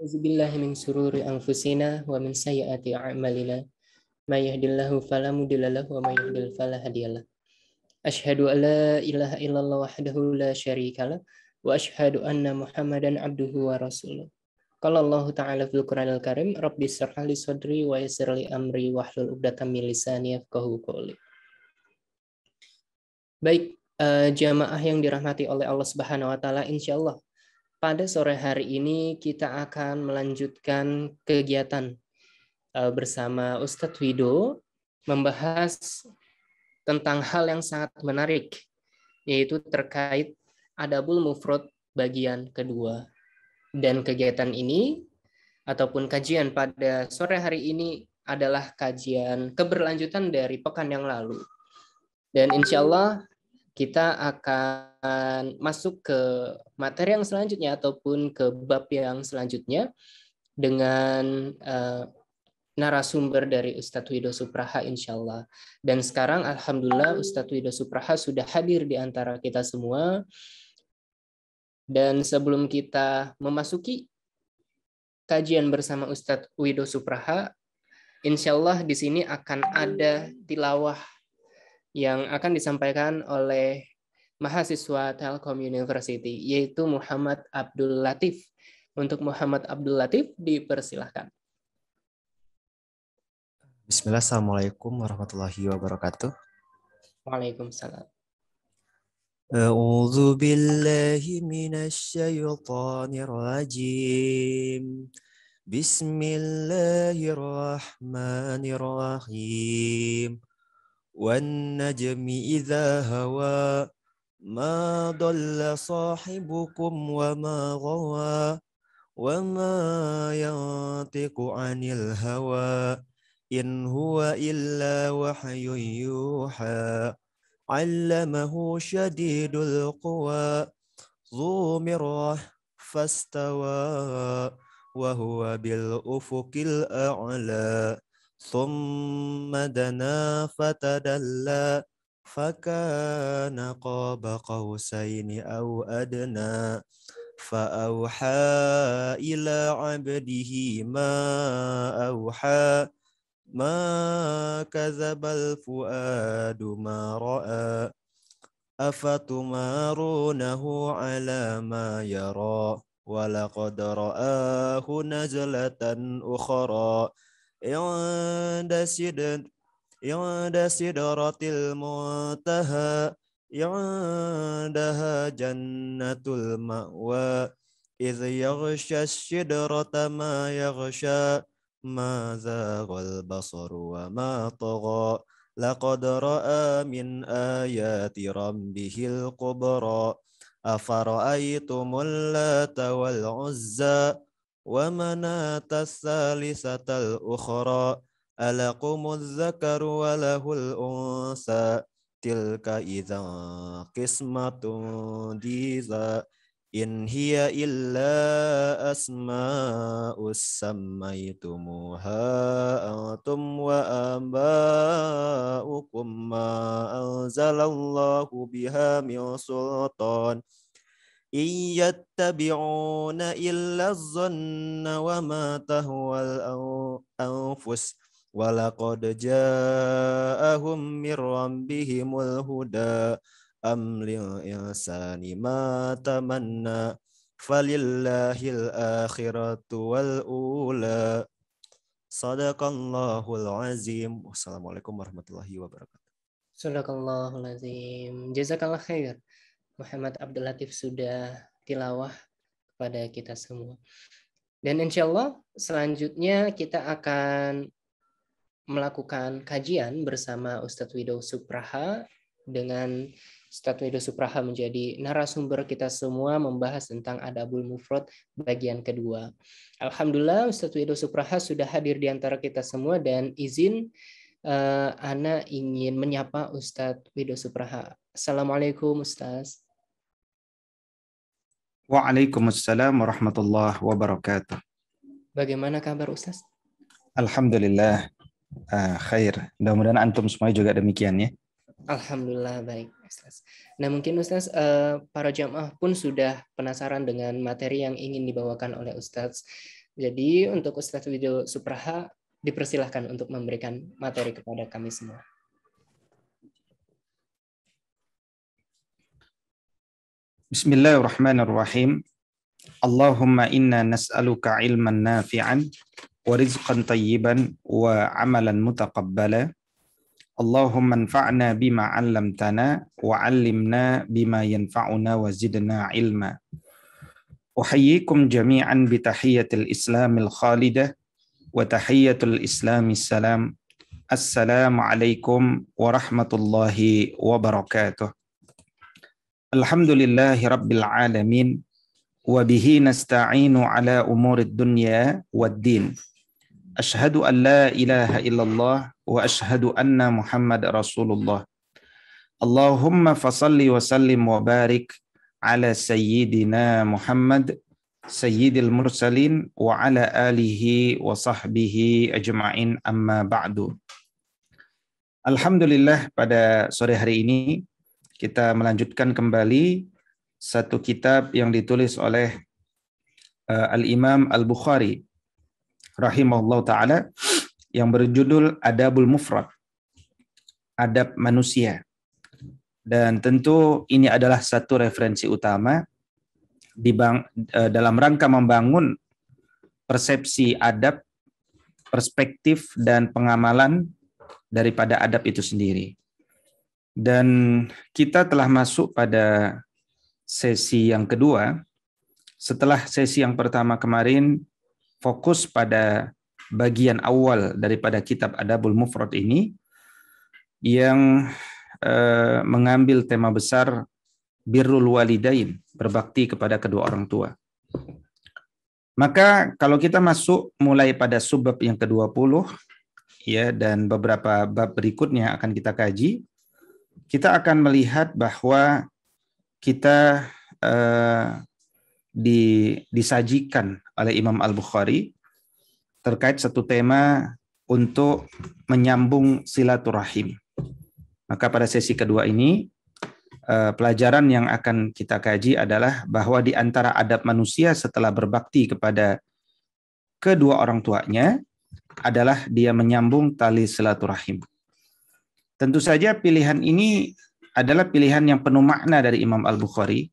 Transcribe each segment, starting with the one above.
Auzubillahi min syururi anfusina wa min sayyiati a'malina. May yahdihillahu fala mudilla lahu wa may yudlil fala hadiyalah. Asyhadu an la ilaha illallah wahdahu la syarikalah wa asyhadu anna Muhammadan abduhu wa rasuluh. Qala Allah Ta'ala fil Qur'anil Karim, Rabbi shrah li sadri wa yassir li amri wahlul 'uqdatam min lisani yafqahu qawli. Baik, jamaah yang dirahmati oleh Allah Subhanahu wa taala, insyaallah pada sore hari ini kita akan melanjutkan kegiatan bersama Ustadz Wido membahas tentang hal yang sangat menarik, yaitu terkait Adabul Mufrad bagian kedua. Dan kegiatan ini ataupun kajian pada sore hari ini adalah kajian keberlanjutan dari pekan yang lalu. Dan insya Allah kita akan masuk ke materi yang selanjutnya ataupun ke bab yang selanjutnya dengan narasumber dari Ustadz Wido Supraha insya Allah. Dan sekarang alhamdulillah Ustadz Wido Supraha sudah hadir di antara kita semua. Dan sebelum kita memasuki kajian bersama Ustadz Wido Supraha, insya Allah di sini akan ada tilawah yang akan disampaikan oleh mahasiswa Telkom University, yaitu Muhammad Abdul Latif. Untuk Muhammad Abdul Latif, dipersilahkan. Bismillah, Assalamualaikum warahmatullahi wabarakatuh. Waalaikumsalam. A'udzu billahi minasy syaithanir rajim. Bismillahirrahmanirrahim. Wan najmi idza hawa ma dhalla sahibukum wa ma ghawa wa ma yantiqu 'anil hawa in huwa illa wahyun yuha. 'Allamahu syadidul quwa dzu mirrah fastawa wa huwa bil ufuqil a'la. ثم دنا فتدلى فكان قاب قوسين أو أدنى فأوحى إلى عبده ما أوحى ما كذب الفؤاد ما رأى أفتمارونه على ما يرى ولقد رآه نزلة أخرى عند سدرة المنتهى عندها جنة المأوى إذ يغشى السدرة ما يغشى ما زاغ البصر وما طغى لقد رأى من آيات ربه الكبرى أفرأيتم اللات والعزى ومناة الثالثة الأخرى ألكم الذكر وله الأنثى تلك إذا قسمة ضيزى إن هي إلا أسماء سميتموها أنتم وآباؤكم ما أنزل الله بها من سلطان إن يتبعون إلا الظن وما تهوى الأنفس ولقد جاءهم من ربهم الهدى أم للإنسان ما تمنى فلله الآخرة والأولى صدق الله العظيم. Wassalamualaikum warahmatullahi wabarakatuh. Sadaqallahul azim. Jazakallah khair. Muhammad Abdul Latif sudah tilawah kepada kita semua. Dan insya Allah selanjutnya kita akan melakukan kajian bersama Ustadz Wido Supraha, dengan Ustadz Wido Supraha menjadi narasumber kita semua membahas tentang Adabul Mufrad bagian kedua. Alhamdulillah Ustadz Wido Supraha sudah hadir di antara kita semua, dan izin Ana ingin menyapa Ustadz Wido Supraha. Assalamualaikum Ustadz. Waalaikumsalam warahmatullahi wabarakatuh. Bagaimana kabar Ustaz? Alhamdulillah, khair. Mudah-mudahan antum semua juga demikian ya. Alhamdulillah baik Ustaz. Nah mungkin Ustaz, para jamaah pun sudah penasaran dengan materi yang ingin dibawakan oleh Ustaz. Jadi untuk Ustadz Wido Supraha dipersilahkan untuk memberikan materi kepada kami semua. Bismillahirrahmanirrahim. Allahumma inna nas'aluka ilman nafi'an wa rizqan tayyiban wa amalan mutaqabbala. Allahumma anfa'na bima 'allamtana wa 'allimna bima yanfa'una wa zidna ilma. Uhayyikum jami'an bi tahiyyatil islamil khalidah wa tahiyyatul islamis salam. Assalamualaikum warahmatullahi wabarakatuh. Alhamdulillahi rabbil alamin wa bihi nasta'inu ala umurid dunya wad-din. Ashhadu an la ilaha illallah wa ashhadu anna Muhammad Rasulullah. Allahumma fasalli wa sallim wa barik ala sayyidina Muhammad sayyidil mursalin wa ala alihi wa sahbihi ajma'in, amma ba'du. Alhamdulillah, pada sore hari ini kita melanjutkan kembali satu kitab yang ditulis oleh Al-Imam Al-Bukhari rahimahullah ta'ala yang berjudul Adabul Mufrad, Adab Manusia. Dan tentu ini adalah satu referensi utama dalam rangka membangun persepsi adab, perspektif, dan pengamalan daripada adab itu sendiri. Dan kita telah masuk pada sesi yang kedua. Setelah sesi yang pertama kemarin fokus pada bagian awal daripada kitab Adabul Mufrad ini yang mengambil tema besar birrul walidain, berbakti kepada kedua orang tua. Maka kalau kita masuk mulai pada subbab yang ke-20 ya, dan beberapa bab berikutnya akan kita kaji, kita akan melihat bahwa kita disajikan oleh Imam Al-Bukhari terkait satu tema untuk menyambung silaturahim. Maka pada sesi kedua ini, pelajaran yang akan kita kaji adalah bahwa di antara adab manusia setelah berbakti kepada kedua orang tuanya adalah dia menyambung tali silaturahim. Tentu saja pilihan ini adalah pilihan yang penuh makna dari Imam Al-Bukhari.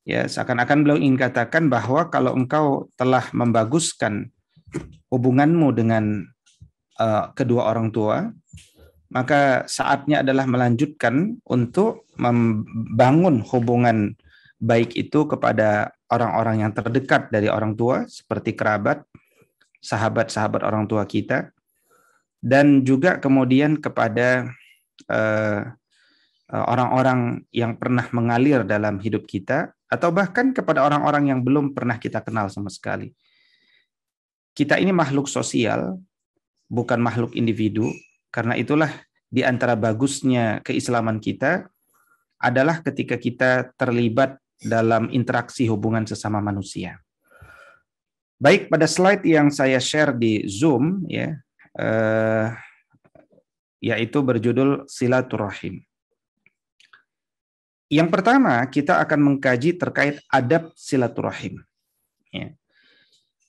Ya, seakan-akan beliau ingin katakan bahwa kalau engkau telah membaguskan hubunganmu dengan kedua orang tua, maka saatnya adalah melanjutkan untuk membangun hubungan baik itu kepada orang-orang yang terdekat dari orang tua, seperti kerabat, sahabat-sahabat orang tua kita, dan juga kemudian kepada orang-orang yang pernah mengalir dalam hidup kita, atau bahkan kepada orang-orang yang belum pernah kita kenal sama sekali. Kita ini makhluk sosial, bukan makhluk individu. Karena itulah di antara bagusnya keislaman kita adalah ketika kita terlibat dalam interaksi hubungan sesama manusia. Baik, pada slide yang saya share di Zoom ya, yaitu berjudul Silaturahim. Yang pertama, kita akan mengkaji terkait adab silaturahim. Ya.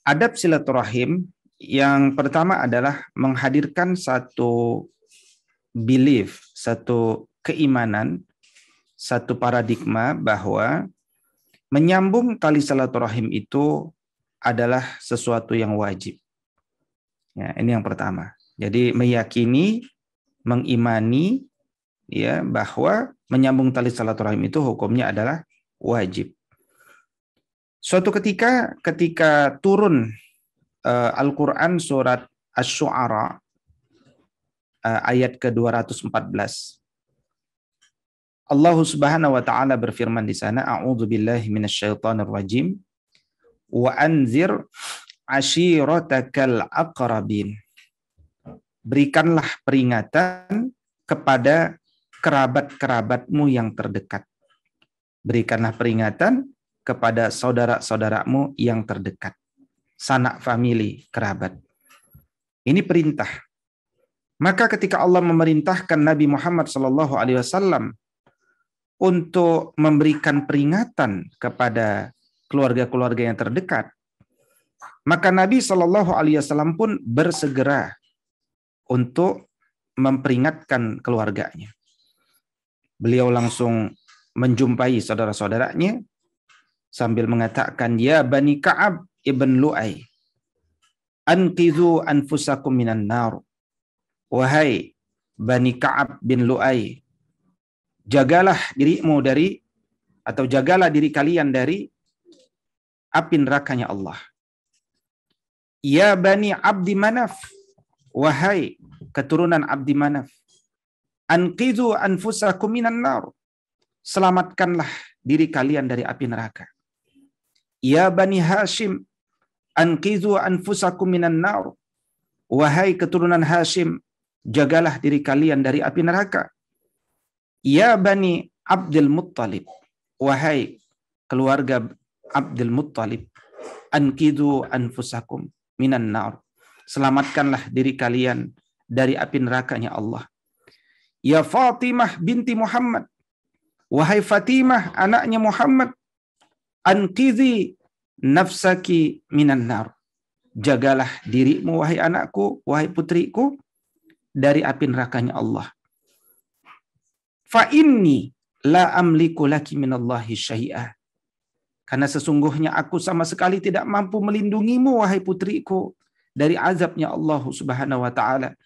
Adab silaturahim yang pertama adalah menghadirkan satu belief, satu keimanan, satu paradigma bahwa menyambung tali silaturahim itu adalah sesuatu yang wajib. Ya, ini yang pertama. Jadi meyakini, mengimani ya bahwa menyambung tali silaturahim itu hukumnya adalah wajib. Suatu ketika turun Al-Quran surat Asy-Syu'ara ayat ke-214, Allah Subhanahu wa taala berfirman di sana, A'udzu billahi minasyaitonir rajim, wa anzir ashiratakal aqrabin. Berikanlah peringatan kepada kerabat-kerabatmu yang terdekat. Berikanlah peringatan kepada saudara-saudaramu yang terdekat. Sanak famili, kerabat. Ini perintah. Maka ketika Allah memerintahkan Nabi Muhammad SAW untuk memberikan peringatan kepada keluarga-keluarga yang terdekat, Maka Nabi Shallallahu Alaihi Wasallam pun bersegera untuk memperingatkan keluarganya. Beliau langsung menjumpai saudara-saudaranya sambil mengatakan, ya Bani Ka'ab ibn Lu'ay, anqidhu anfusakum minan nar. Wahai Bani Ka'ab bin Lu'ay, jagalah dirimu dari, atau jagalah diri kalian dari api nerakanya Allah. Ya Bani Abdi Manaf, wahai keturunan Abdi Manaf, anqidhu anfusakum minan nar. Selamatkanlah diri kalian dari api neraka. Ya Bani Hashim, anqidhu anfusakum minan nar. Wahai keturunan Hashim, jagalah diri kalian dari api neraka. Ya Bani Abdul Muttalib, wahai keluarga Abdul Muttalib, anqidhu anfusakum minan nar. Selamatkanlah diri kalian dari api nerakanya Allah. Ya Fatimah binti Muhammad, wahai Fatimah anaknya Muhammad, anqidhi nafsaki minan nar. Jagalah dirimu wahai anakku, wahai putriku, dari api nerakanya Allah. Fa inni la amliku laki minallahi syai'a. Karena sesungguhnya aku sama sekali tidak mampu melindungimu wahai putriku dari azabnya Allah Subhanahu wa taala.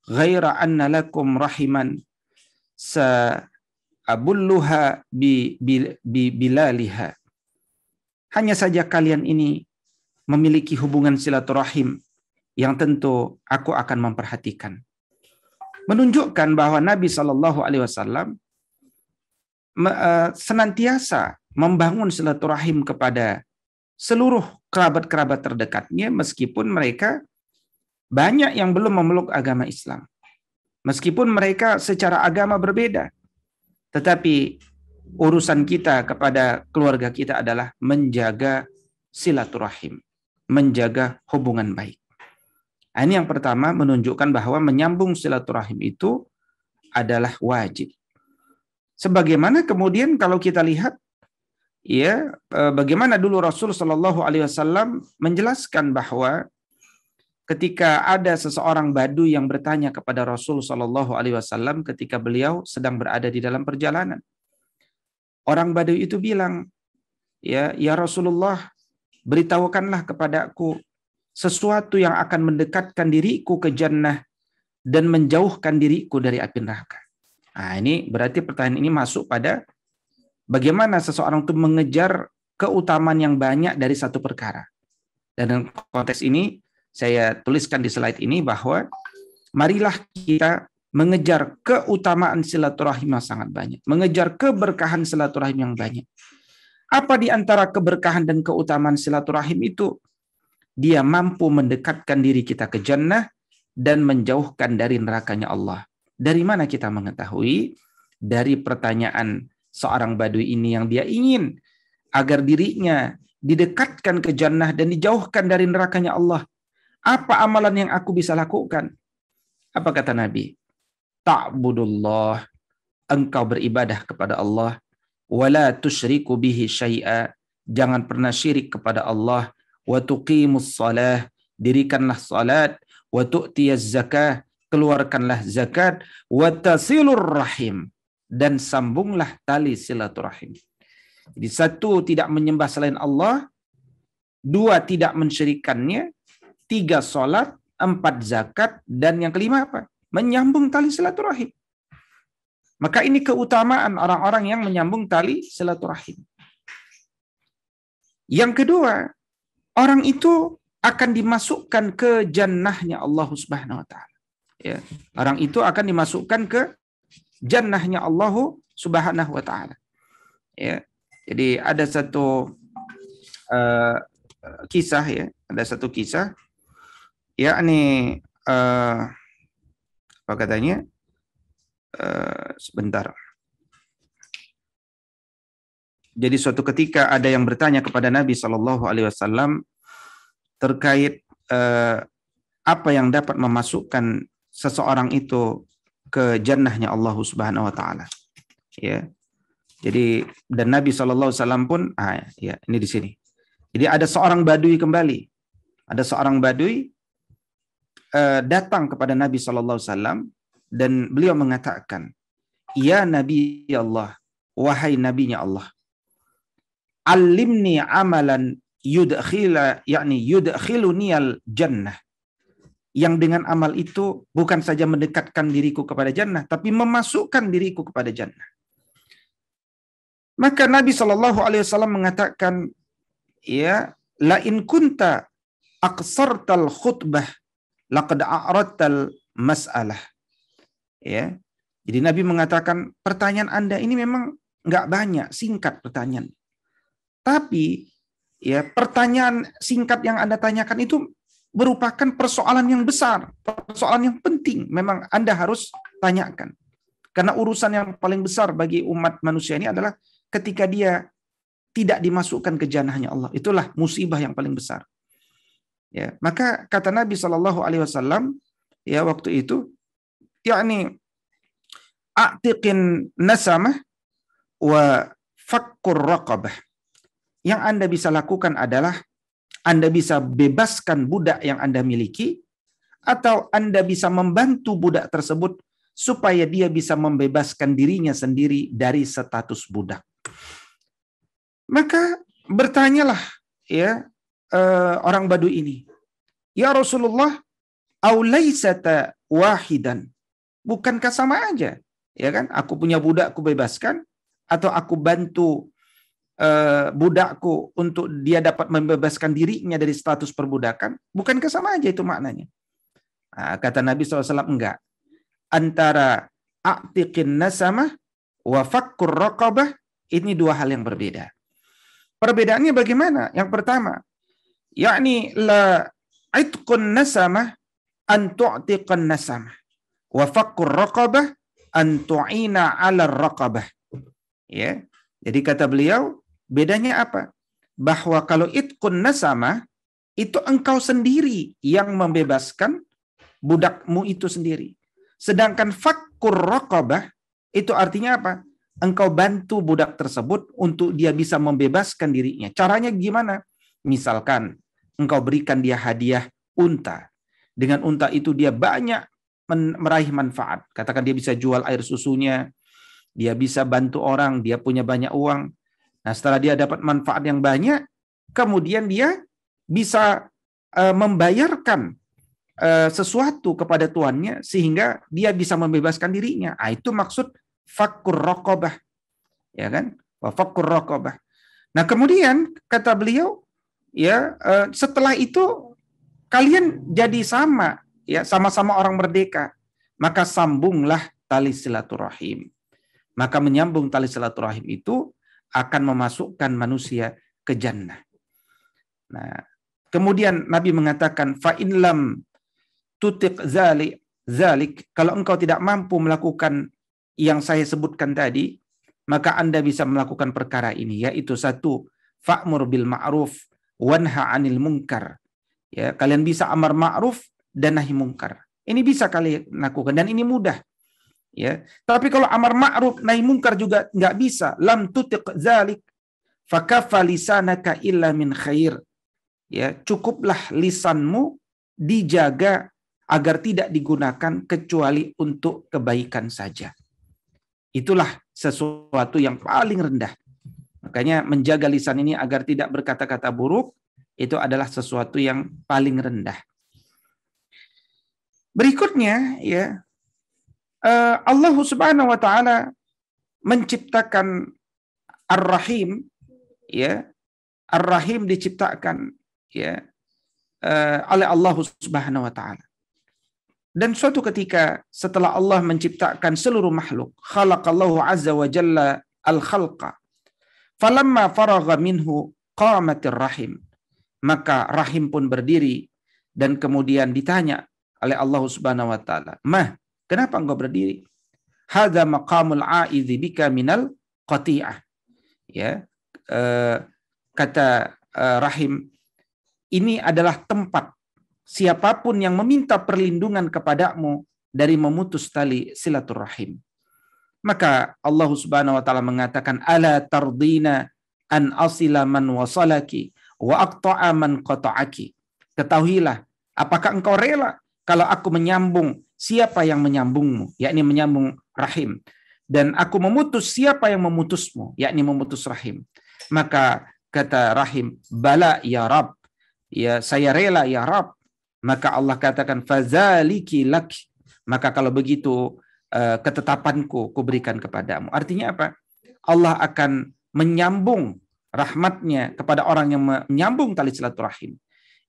Ghaira anna lakum rahiman sa'abulluha bilaliha. Hanya saja kalian ini memiliki hubungan silaturahim yang tentu aku akan memperhatikan. Menunjukkan bahwa Nabi Shallallahu Alaihi Wasallam senantiasa membangun silaturahim kepada seluruh kerabat-kerabat terdekatnya, meskipun mereka banyak yang belum memeluk agama Islam. Meskipun mereka secara agama berbeda, tetapi urusan kita kepada keluarga kita adalah menjaga silaturahim, menjaga hubungan baik. Ini yang pertama, menunjukkan bahwa menyambung silaturahim itu adalah wajib. Sebagaimana kemudian kalau kita lihat, ya, bagaimana dulu Rasul Shallallahu Alaihi Wasallam menjelaskan bahwa ketika ada seseorang Badui yang bertanya kepada Rasul Shallallahu Alaihi Wasallam ketika beliau sedang berada di dalam perjalanan, orang Badui itu bilang, ya Rasulullah, beritahukanlah kepadaku sesuatu yang akan mendekatkan diriku ke jannah dan menjauhkan diriku dari api neraka. Nah, ini berarti pertanyaan ini masuk pada bagaimana seseorang itu mengejar keutamaan yang banyak dari satu perkara. Dan dalam konteks ini saya tuliskan di slide ini bahwa marilah kita mengejar keutamaan silaturahim yang sangat banyak, mengejar keberkahan silaturahim yang banyak. Apa di antara keberkahan dan keutamaan silaturahim itu? Dia mampu mendekatkan diri kita ke jannah dan menjauhkan dari nerakanya Allah. Dari mana kita mengetahui? Dari pertanyaan seorang Badui ini yang dia ingin agar dirinya didekatkan ke jannah dan dijauhkan dari nerakanya Allah. Apa amalan yang aku bisa lakukan? Apa kata Nabi? Ta'budullah, engkau beribadah kepada Allah, wala tusyriku bihi syai'a, jangan pernah syirik kepada Allah, wa tuqimus shalah, dirikanlah salat, wa tu'tiyaz zakah, keluarkanlah zakat, wa tasilur rahim, dan sambunglah tali silaturahim. Jadi satu, tidak menyembah selain Allah, dua, tidak mensyirikannya, tiga, salat, empat, zakat, dan yang kelima apa? Menyambung tali silaturahim. Maka ini keutamaan orang-orang yang menyambung tali silaturahim. Yang kedua, orang itu akan dimasukkan ke jannahnya Allah Subhanahu wa taala. Ya, orang itu akan dimasukkan ke jannahnya Allah Subhanahu wa taala. Ya. Jadi ada satu kisah, ya, ada satu kisah, yakni apa katanya? Sebentar. Jadi suatu ketika ada yang bertanya kepada Nabi Shallallahu Alaihi Wasallam terkait apa yang dapat memasukkan seseorang itu ke jannahnya Allah Subhanahu Wa Taala. Ya, jadi dan Nabi Shallallahu Alaihi Wasallam pun, ya ini di sini. Jadi ada seorang Badui kembali Ada seorang badui datang kepada Nabi SAW dan beliau mengatakan, "Ya Nabi Allah, wahai Nabinya Allah, alimni amalan yudkhiluni al-jannah." Yang dengan amal itu bukan saja mendekatkan diriku kepada jannah, tapi memasukkan diriku kepada jannah. Maka Nabi SAW mengatakan, ya, la in kunta aqsartal khutbah laqad a'radtal mas'alah. Ya. Jadi Nabi mengatakan, pertanyaan Anda ini memang nggak banyak, singkat pertanyaan. Tapi ya, pertanyaan singkat yang Anda tanyakan itu merupakan persoalan yang besar, persoalan yang penting. Memang Anda harus tanyakan. Karena urusan yang paling besar bagi umat manusia ini adalah ketika dia tidak dimasukkan ke jannahnya Allah. Itulah musibah yang paling besar. Ya, maka kata Nabi SAW, ya waktu itu, yakni a'tiqin nasamah wa fakkur raqabah. Yang Anda bisa lakukan adalah Anda bisa bebaskan budak yang Anda miliki, atau Anda bisa membantu budak tersebut supaya dia bisa membebaskan dirinya sendiri dari status budak. Maka bertanyalah ya orang Badui ini, "Ya Rasulullah, aulaisata wahidan?" Bukankah sama aja? Ya kan? Aku punya budak, aku bebaskan, atau aku bantu budakku untuk dia dapat membebaskan dirinya dari status perbudakan? Bukankah sama aja itu maknanya? Nah, kata Nabi SAW, enggak. Antara a'tiqin nasamah wa fakkur raqabah, ini dua hal yang berbeda. Perbedaannya bagaimana? Yang pertama, yakni la itqun nasamah an tu'tiqan nasamah wa fakkur raqabah an tu'ina 'ala raqabah. Ya. Jadi kata beliau, bedanya apa? Bahwa kalau itqun nasamah itu engkau sendiri yang membebaskan budakmu itu sendiri. Sedangkan fakkur raqabah itu artinya apa? Engkau bantu budak tersebut untuk dia bisa membebaskan dirinya. Caranya gimana? Misalkan engkau berikan dia hadiah unta. Dengan unta itu dia banyak meraih manfaat. Katakan dia bisa jual air susunya, dia bisa bantu orang, dia punya banyak uang. Nah, setelah dia dapat manfaat yang banyak, kemudian dia bisa membayarkan sesuatu kepada tuannya sehingga dia bisa membebaskan dirinya. Ah, itu maksud fakkur raqabah. Ya kan? Wa fakkur raqabah. Nah, kemudian kata beliau, ya, setelah itu kalian jadi sama, ya, sama-sama orang merdeka. Maka sambunglah tali silaturahim. Maka menyambung tali silaturahim itu akan memasukkan manusia ke jannah. Nah, kemudian Nabi mengatakan, fa in lam tutiq zalik, kalau engkau tidak mampu melakukan yang saya sebutkan tadi, maka Anda bisa melakukan perkara ini, yaitu satu, fa'mur bil ma'ruf wanha 'anil munkar. Ya, kalian bisa amar ma'ruf dan nahi munkar. Ini bisa kalian lakukan dan ini mudah. Ya, tapi kalau amar ma'ruf nahi munkar juga nggak bisa, lam tutiq zalik fakafa lisanaka illa min khair. Ya, cukuplah lisanmu dijaga agar tidak digunakan kecuali untuk kebaikan saja. Itulah sesuatu yang paling rendah. Makanya menjaga lisan ini agar tidak berkata-kata buruk, itu adalah sesuatu yang paling rendah. Berikutnya, ya, Allah Subhanahu wa taala menciptakan Ar-Rahim, ya. Ar-Rahim diciptakan, ya, oleh Allah Subhanahu wa taala. Dan suatu ketika setelah Allah menciptakan seluruh makhluk, khalaqallahu azza wa jalla al-khalqa. Falamma faragha minhu qamatir rahim. Maka rahim pun berdiri dan kemudian ditanya oleh Allah Subhanahu wa taala, "Mah, kenapa engkau berdiri?" "Hadza maqamul a'idzi bika minal qati'ah." Ya, kata rahim, ini adalah tempat siapapun yang meminta perlindungan kepadamu dari memutus tali silaturahim. Maka Allah Subhanahu wa taala mengatakan, "Ala tardina an asila man wasalaki wa aqta'a man qata'aki." ketahuilah, apakah engkau rela kalau aku menyambung siapa yang menyambungmu, yakni menyambung rahim, dan aku memutus siapa yang memutusmu, yakni memutus rahim. Maka kata rahim, bala ya Rab, ya saya rela ya Rab. Maka Allah katakan, fazaliki lak, maka kalau begitu ketetapanku kuberikan kepadamu. Artinya apa? Allah akan menyambung rahmatnya kepada orang yang menyambung tali silaturahim.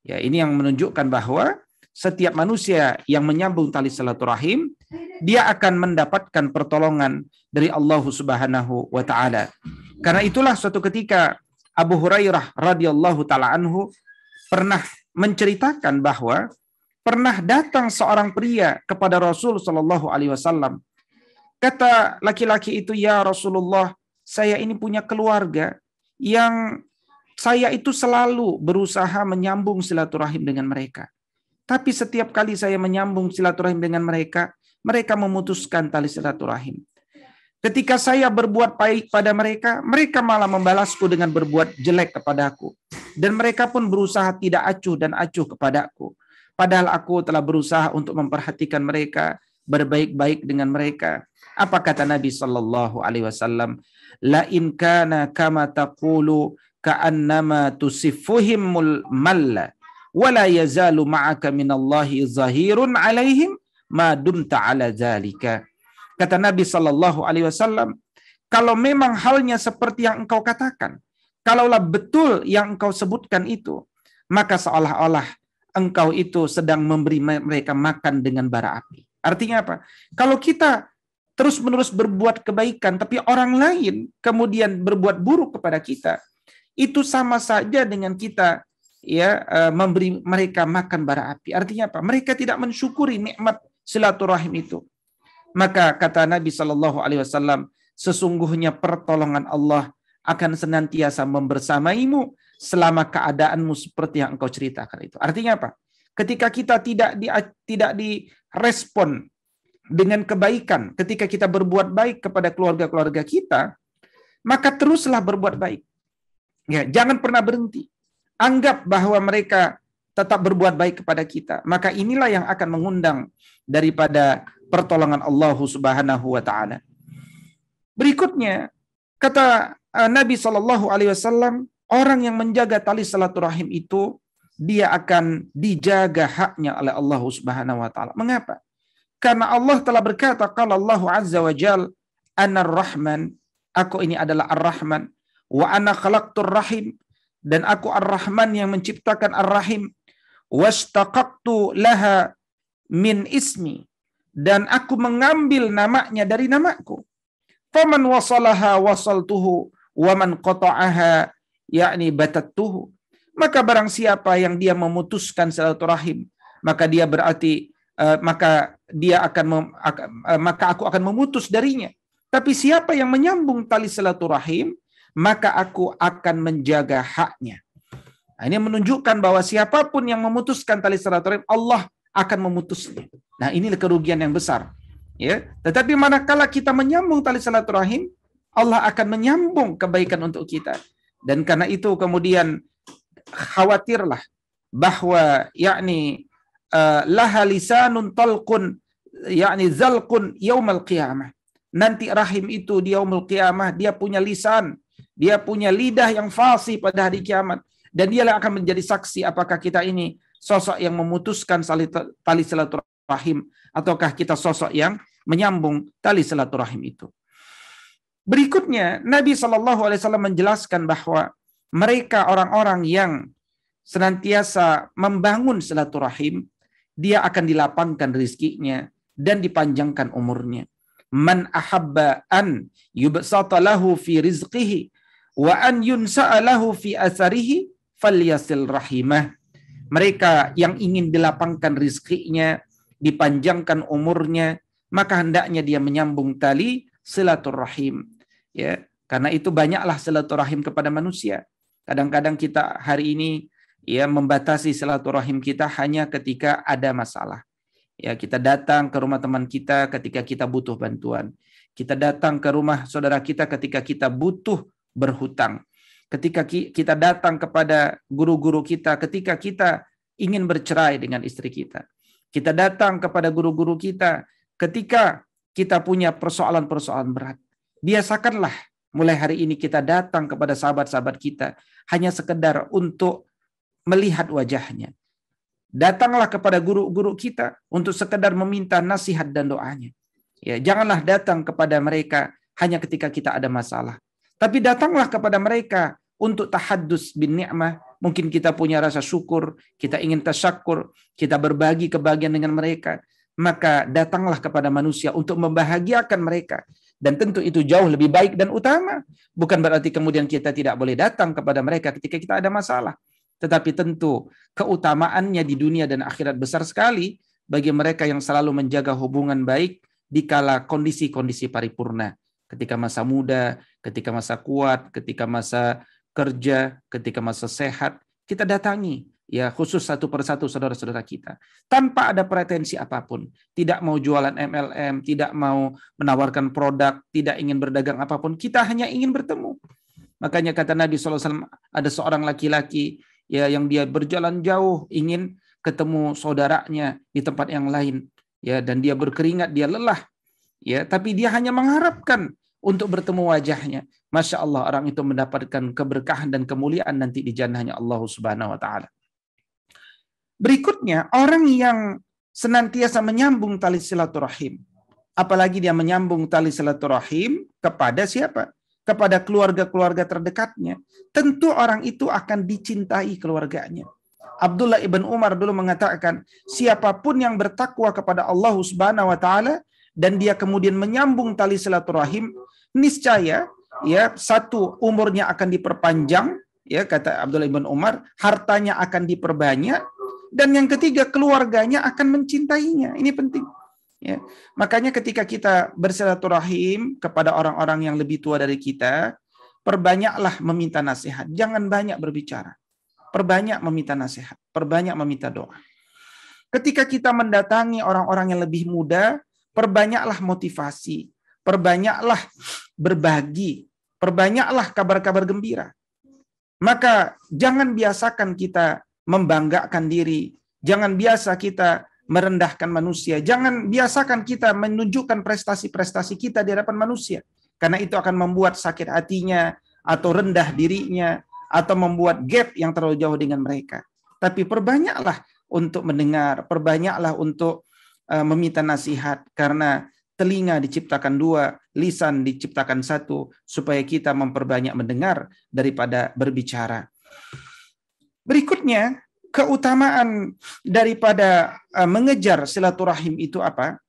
Ya, ini yang menunjukkan bahwa setiap manusia yang menyambung tali silaturahim, dia akan mendapatkan pertolongan dari Allah Subhanahu wa taala. Karena itulah suatu ketika Abu Hurairah radhiyallahu taala anhu pernah menceritakan bahwa pernah datang seorang pria kepada Rasul sallallahu alaihi wasallam. Kata laki-laki itu, "Ya Rasulullah, saya ini punya keluarga yang saya itu selalu berusaha menyambung silaturahim dengan mereka. Tapi setiap kali saya menyambung silaturahim dengan mereka, mereka memutuskan tali silaturahim. Ketika saya berbuat baik pada mereka, mereka malah membalasku dengan berbuat jelek kepadaku. Dan mereka pun berusaha tidak acuh dan acuh kepadaku. Padahal aku telah berusaha untuk memperhatikan mereka, berbaik-baik dengan mereka." Apa kata Nabi sallallahu alaihi wasallam? La in kana kama taqulu ka'annama tusifuhimul malla wala yazalu ma'aka minallahi zahirun alaihim ma dumta ala zalika. Kata Nabi sallallahu alaihi wasallam, kalau memang halnya seperti yang engkau katakan, kalaulah betul yang engkau sebutkan itu, maka seolah-olah engkau itu sedang memberi mereka makan dengan bara api. Artinya apa? Kalau kita terus-menerus berbuat kebaikan, tapi orang lain kemudian berbuat buruk kepada kita, itu sama saja dengan kita memberi mereka makan bara api. Artinya apa? Mereka tidak mensyukuri nikmat silaturahim itu. Maka kata Nabi Shallallahu Alaihi Wasallam, sesungguhnya pertolongan Allah akan senantiasa membersamaimu selama keadaanmu seperti yang engkau ceritakan itu. Artinya apa? Ketika kita tidak direspon dengan kebaikan, ketika kita berbuat baik kepada keluarga-keluarga kita, maka teruslah berbuat baik. Ya, jangan pernah berhenti. Anggap bahwa mereka tetap berbuat baik kepada kita. Maka inilah yang akan mengundang daripada pertolongan Allah Subhanahu wa taala. Berikutnya, kata Nabi Shallallahu alaihi wasallam, orang yang menjaga tali silaturahim itu dia akan dijaga haknya oleh Allah Subhanahu wa taala. Mengapa? Karena Allah telah berkata, qala Allah azza wa jal, ana ar-Rahman, aku ini adalah Ar-Rahman, wa ana khalaqtur rahim, dan aku Ar-Rahman yang menciptakan Ar-Rahim, washtaqaqtu laha min ismi, dan aku mengambil namanya dari namaku. Faman wasalaha wasaltuhu, wa man qata'aha yakni batattuhu. Maka barang siapa yang dia memutuskan silaturahim, maka dia berarti maka aku akan memutus darinya. Tapi siapa yang menyambung tali silaturahim, maka aku akan menjaga haknya. Nah, ini menunjukkan bahwa siapapun yang memutuskan tali silaturahim, Allah akan memutusnya. Nah, ini kerugian yang besar. Ya, tetapi manakala kita menyambung tali silaturahim, Allah akan menyambung kebaikan untuk kita. Dan karena itu kemudian khawatirlah bahwa laha lisanun talqun zalqun yaumal qiyamah. Nanti rahim itu di yaumul qiyamah dia punya lisan, dia punya lidah yang fasih pada hari kiamat, dan dia akan menjadi saksi apakah kita ini sosok yang memutuskan tali silaturahim ataukah kita sosok yang menyambung tali silaturahim itu. Berikutnya Nabi SAW menjelaskan bahwa mereka orang-orang yang senantiasa membangun silaturahim, dia akan dilapangkan rizkinya dan dipanjangkan umurnya. Man ahabba an yubsata lahu fi rizqihi wa an yunsa'a lahu fi atharihi falyasil rahimah. Mereka yang ingin dilapangkan rizkinya, dipanjangkan umurnya, maka hendaknya dia menyambung tali silaturahim. Ya, karena itu banyaklah silaturahim kepada manusia. Kadang-kadang kita hari ini membatasi silaturahim kita hanya ketika ada masalah. Ya, kita datang ke rumah teman kita ketika kita butuh bantuan. Kita datang ke rumah saudara kita ketika kita butuh berhutang. Ketika kita datang kepada guru-guru kita ketika kita ingin bercerai dengan istri kita. Kita datang kepada guru-guru kita ketika kita punya persoalan-persoalan berat. Biasakanlah mulai hari ini kita datang kepada sahabat-sahabat kita hanya sekedar untuk melihat wajahnya. Datanglah kepada guru-guru kita untuk sekedar meminta nasihat dan doanya. Ya, janganlah datang kepada mereka hanya ketika kita ada masalah. Tapi datanglah kepada mereka untuk tahaddus bin ni'mah. Mungkin kita punya rasa syukur, kita ingin tasyakur, kita berbagi kebahagiaan dengan mereka. Maka datanglah kepada manusia untuk membahagiakan mereka. Dan tentu itu jauh lebih baik dan utama. Bukan berarti kemudian kita tidak boleh datang kepada mereka ketika kita ada masalah. Tetapi tentu keutamaannya di dunia dan akhirat besar sekali bagi mereka yang selalu menjaga hubungan baik di kala kondisi-kondisi paripurna. Ketika masa muda, ketika masa kuat, ketika masa kerja, ketika masa sehat, kita datangi ya khusus satu persatu saudara-saudara kita tanpa ada pretensi apapun, tidak mau jualan MLM, tidak mau menawarkan produk, tidak ingin berdagang apapun, kita hanya ingin bertemu. Makanya kata Nabi SAW, ada seorang laki-laki ya yang dia berjalan jauh ingin ketemu saudaranya di tempat yang lain ya, dan dia berkeringat, dia lelah ya, tapi dia hanya mengharapkan untuk bertemu wajahnya. Masya Allah, orang itu mendapatkan keberkahan dan kemuliaan nanti di jannahnya Allah Subhanahu wa Ta'ala. Berikutnya, orang yang senantiasa menyambung tali silaturahim, apalagi dia menyambung tali silaturahim kepada siapa? Kepada keluarga-keluarga terdekatnya. Tentu orang itu akan dicintai keluarganya. Abdullah ibn Umar dulu mengatakan, siapapun yang bertakwa kepada Allah Subhanahu wa Ta'ala dan dia kemudian menyambung tali silaturahim, niscaya ya satu, umurnya akan diperpanjang ya, kata Abdullah ibn Umar, hartanya akan diperbanyak, dan yang ketiga keluarganya akan mencintainya. Ini penting ya. Makanya ketika kita bersilaturahim kepada orang-orang yang lebih tua dari kita, perbanyaklah meminta nasihat, jangan banyak berbicara. Perbanyak meminta nasihat, perbanyak meminta doa. Ketika kita mendatangi orang-orang yang lebih muda, perbanyaklah motivasi, perbanyaklah berbagi, perbanyaklah kabar-kabar gembira. Maka jangan biasakan kita membanggakan diri, jangan biasa kita merendahkan manusia, jangan biasakan kita menunjukkan prestasi-prestasi kita di hadapan manusia, karena itu akan membuat sakit hatinya atau rendah dirinya atau membuat gap yang terlalu jauh dengan mereka. Tapi perbanyaklah untuk mendengar, perbanyaklah untuk meminta nasihat, karena telinga diciptakan dua, lisan diciptakan satu, supaya kita memperbanyak mendengar daripada berbicara. Berikutnya, keutamaan daripada mengejar silaturahim itu apa?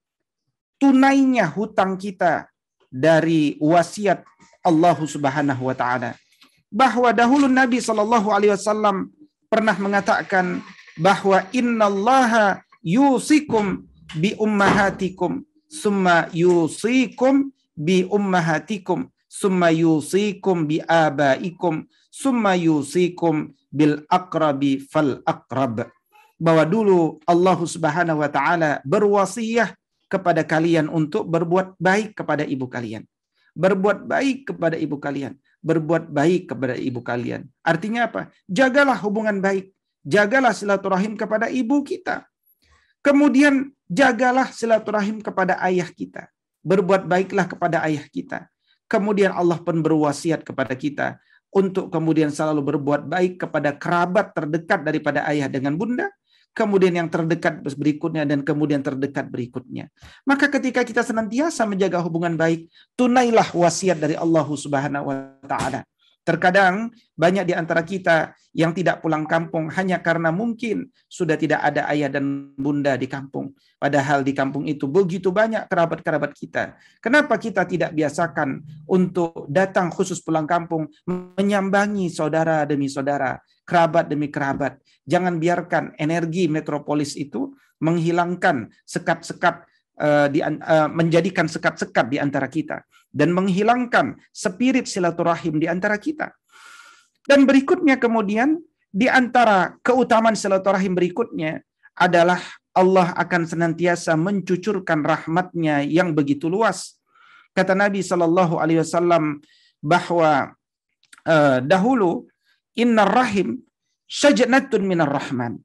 Tunainya hutang kita dari wasiat Allah Subhanahu wa Ta'ala. Bahwa dahulu Nabi SAW pernah mengatakan bahwa innallaha yusikum bi ummahatikum summa yusikum bi ummahatikum summa yusikum bi abaikum summa yusikum bil aqrabi fal aqrab. Bahwa dulu Allah Subhanahu wa Ta'ala berwasiat kepada kalian untuk berbuat baik kepada ibu kalian. Berbuat baik kepada ibu kalian. Berbuat baik kepada ibu kalian. Artinya apa? Jagalah hubungan baik. Jagalah silaturahim kepada ibu kita. Kemudian jagalah silaturahim kepada ayah kita. Berbuat baiklah kepada ayah kita. Kemudian Allah pun berwasiat kepada kita untuk kemudian selalu berbuat baik kepada kerabat terdekat daripada ayah dengan bunda, kemudian yang terdekat berikutnya, dan kemudian terdekat berikutnya. Maka ketika kita senantiasa menjaga hubungan baik, tunailah wasiat dari Allah Subhanahu wa Ta'ala. Terkadang banyak di antara kita yang tidak pulang kampung hanya karena mungkin sudah tidak ada ayah dan bunda di kampung. Padahal di kampung itu begitu banyak kerabat-kerabat kita. Kenapa kita tidak biasakan untuk datang khusus pulang kampung, menyambangi saudara demi saudara, kerabat demi kerabat. Jangan biarkan energi metropolis itu menghilangkan sekat-sekat, menjadikan sekat-sekat di antara kita, dan menghilangkan spirit silaturahim di antara kita. Dan berikutnya kemudian, di antara keutamaan silaturahim berikutnya adalah Allah akan senantiasa mencucurkan rahmatnya yang begitu luas. Kata Nabi SAW bahwa dahulu innar rahim syajnatun minar rahman.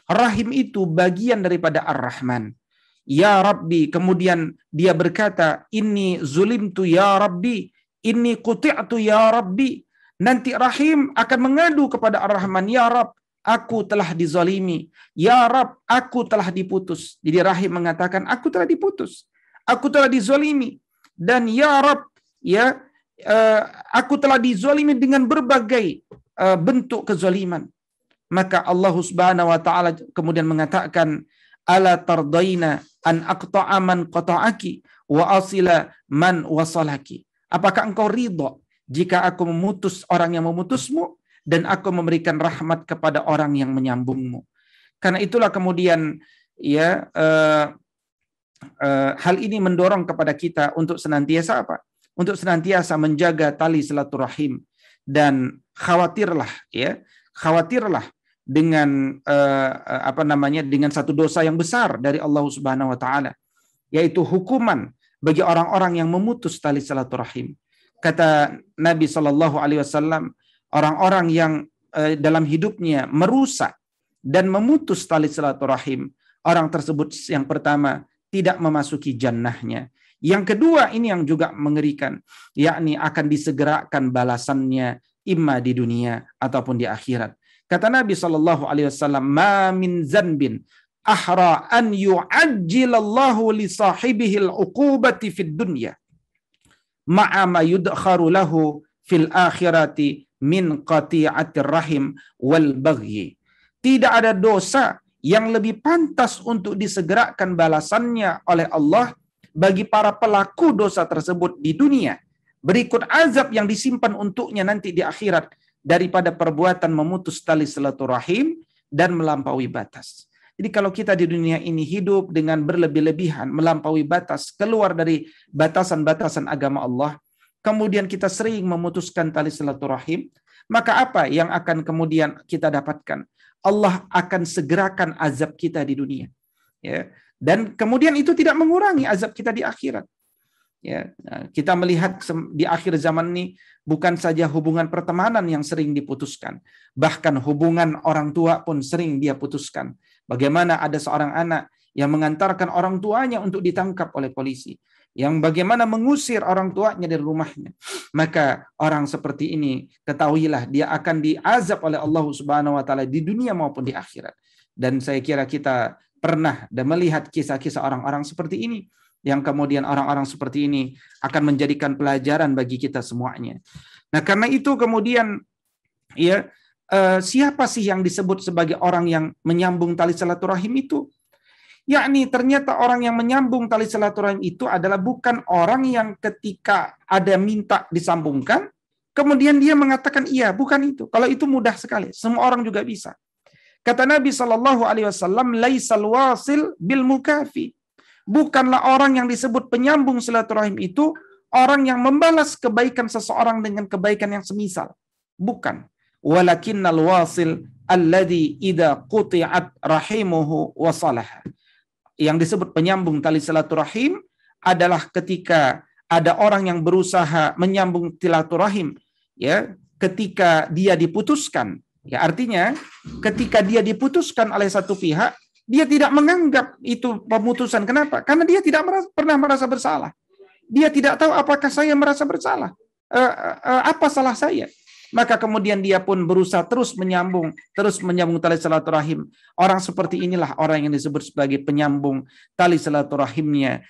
Rahim itu bagian daripada Ar-Rahman. Ya Rabbi, kemudian dia berkata, inni zulimtu ya Rabbi, inni quti'tu ya Rabbi. Nanti Rahim akan mengadu kepada Ar-Rahman, ya Rabb, aku telah dizalimi. Ya Rabb, aku telah diputus. Jadi Rahim mengatakan, aku telah diputus. Aku telah dizalimi. Dan ya Rabb, ya, aku telah dizalimi dengan berbagai bentuk kezaliman. Maka Allah Subhanahu wa taala kemudian mengatakan, ala tardaina an aqta'a man qata'aki wa asila man wasalaki. Apakah engkau ridha jika aku memutus orang yang memutusmu dan aku memberikan rahmat kepada orang yang menyambungmu? Karena itulah kemudian ya hal ini mendorong kepada kita untuk senantiasa apa? Untuk senantiasa menjaga tali silaturahim, dan khawatirlah dengan dengan satu dosa yang besar dari Allah Subhanahu wa taala, yaitu hukuman bagi orang-orang yang memutus tali silaturahim. Kata Nabi Shallallahu alaihi wasallam, orang-orang yang dalam hidupnya merusak dan memutus tali silaturahim, orang tersebut yang pertama tidak memasuki jannahnya. Yang kedua, ini yang juga mengerikan, yakni akan disegerakan balasannya imma di dunia ataupun di akhirat. Kata Nabi Shallallahu alaihi wasallam, "Ma min zanbin ahra an yu'ajjilallahu li sahibihil uqubati fid dunya ma'a ma yudkharu lahu fil akhirati min qati'atir rahim wal baghi." Tidak ada dosa yang lebih pantas untuk disegerakan balasannya oleh Allah bagi para pelaku dosa tersebut di dunia, berikut azab yang disimpan untuknya nanti di akhirat, daripada perbuatan memutus tali silaturahim dan melampaui batas. Jadi kalau kita di dunia ini hidup dengan berlebih-lebihan, melampaui batas, keluar dari batasan-batasan agama Allah, kemudian kita sering memutuskan tali silaturahim, maka apa yang akan kemudian kita dapatkan? Allah akan segerakan azab kita di dunia. Ya. Dan kemudian itu tidak mengurangi azab kita di akhirat. Ya, kita melihat di akhir zaman ini bukan saja hubungan pertemanan yang sering diputuskan, bahkan hubungan orang tua pun sering dia putuskan. Bagaimana ada seorang anak yang mengantarkan orang tuanya untuk ditangkap oleh polisi, yang bagaimana mengusir orang tuanya dari rumahnya. Maka orang seperti ini, ketahuilah dia akan diazab oleh Allah Subhanahu wa taala di dunia maupun di akhirat. Dan saya kira kita pernah dan melihat kisah-kisah orang-orang seperti ini, yang kemudian orang-orang seperti ini akan menjadikan pelajaran bagi kita semuanya. Nah, karena itu kemudian ya siapa sih yang disebut sebagai orang yang menyambung tali silaturahim itu? Yakni ternyata orang yang menyambung tali silaturahim itu adalah bukan orang yang ketika ada minta disambungkan kemudian dia mengatakan iya, bukan itu. Kalau itu mudah sekali, semua orang juga bisa. Kata Nabi Shallallahu alaihi wasallam, laisal wasil bil mukafi. Bukanlah orang yang disebut penyambung silaturahim itu orang yang membalas kebaikan seseorang dengan kebaikan yang semisal. Bukan. Walakinnal wasil alladhi idza quti'at rahimuhu wasalaha. Yang disebut penyambung tali silaturahim adalah ketika ada orang yang berusaha menyambung silaturahim, ya, ketika dia diputuskan. Ya, artinya ketika dia diputuskan oleh satu pihak, dia tidak menganggap itu pemutusan. Kenapa? Karena dia tidak pernah merasa bersalah. Dia tidak tahu apakah saya merasa bersalah. Apa salah saya? Maka kemudian dia pun berusaha terus menyambung tali silaturahim. Orang seperti inilah orang yang disebut sebagai penyambung tali silaturahimnya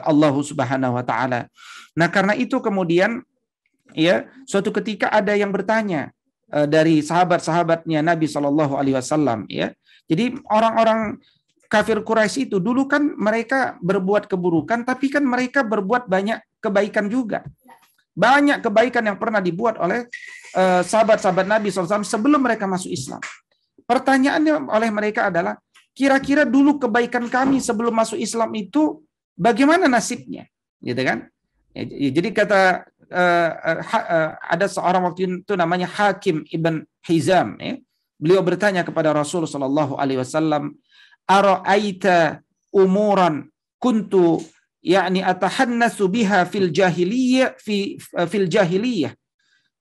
Allah Subhanahu wa taala. Nah, karena itu kemudian ya, suatu ketika ada yang bertanya dari sahabat-sahabatnya Nabi Shallallahu alaihi wasallam, ya. Jadi orang-orang kafir Quraisy itu dulu kan mereka berbuat keburukan, tapi kan mereka berbuat banyak kebaikan juga. Banyak kebaikan yang pernah dibuat oleh sahabat-sahabat Nabi SAW sebelum mereka masuk Islam. Pertanyaannya oleh mereka adalah, kira-kira dulu kebaikan kami sebelum masuk Islam itu bagaimana nasibnya? Gitu kan? Jadi kata ada seorang waktu itu namanya Hakim ibn Hizam, ya. Beliau bertanya kepada Rasul sallallahu alaihi wasallam, "Ara'aita umuran kuntu yakni atahannasu biha fil jahiliyah fil jahiliyah."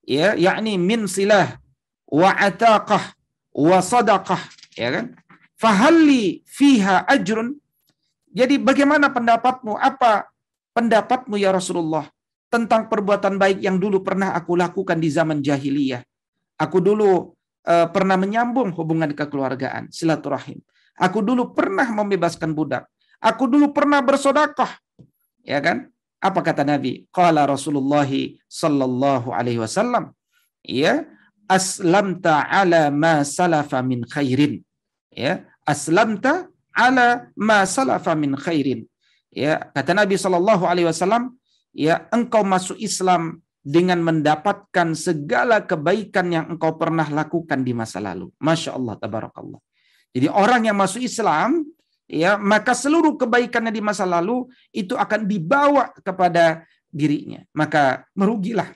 Ya, yakni min silah wa ataqah wa sadaqah, ya kan? fahalli fiha ajrun. Jadi bagaimana pendapatmu? Apa pendapatmu ya Rasulullah tentang perbuatan baik yang dulu pernah aku lakukan di zaman jahiliyah? Aku dulu pernah menyambung hubungan kekeluargaan, silaturahim. Aku dulu pernah membebaskan budak. Aku dulu pernah bersedekah. Ya kan? Apa kata Nabi? Qala Rasulullah sallallahu alaihi wasallam, ya, aslamta ala ma salafa min khairin. Ya, aslamta ala ma salafa min khairin. Ya, kata Nabi sallallahu alaihi wasallam, ya, engkau masuk Islam dengan mendapatkan segala kebaikan yang engkau pernah lakukan di masa lalu. Masya Allah, tabarakallah. Jadi orang yang masuk Islam, ya, maka seluruh kebaikannya di masa lalu itu akan dibawa kepada dirinya. Maka merugilah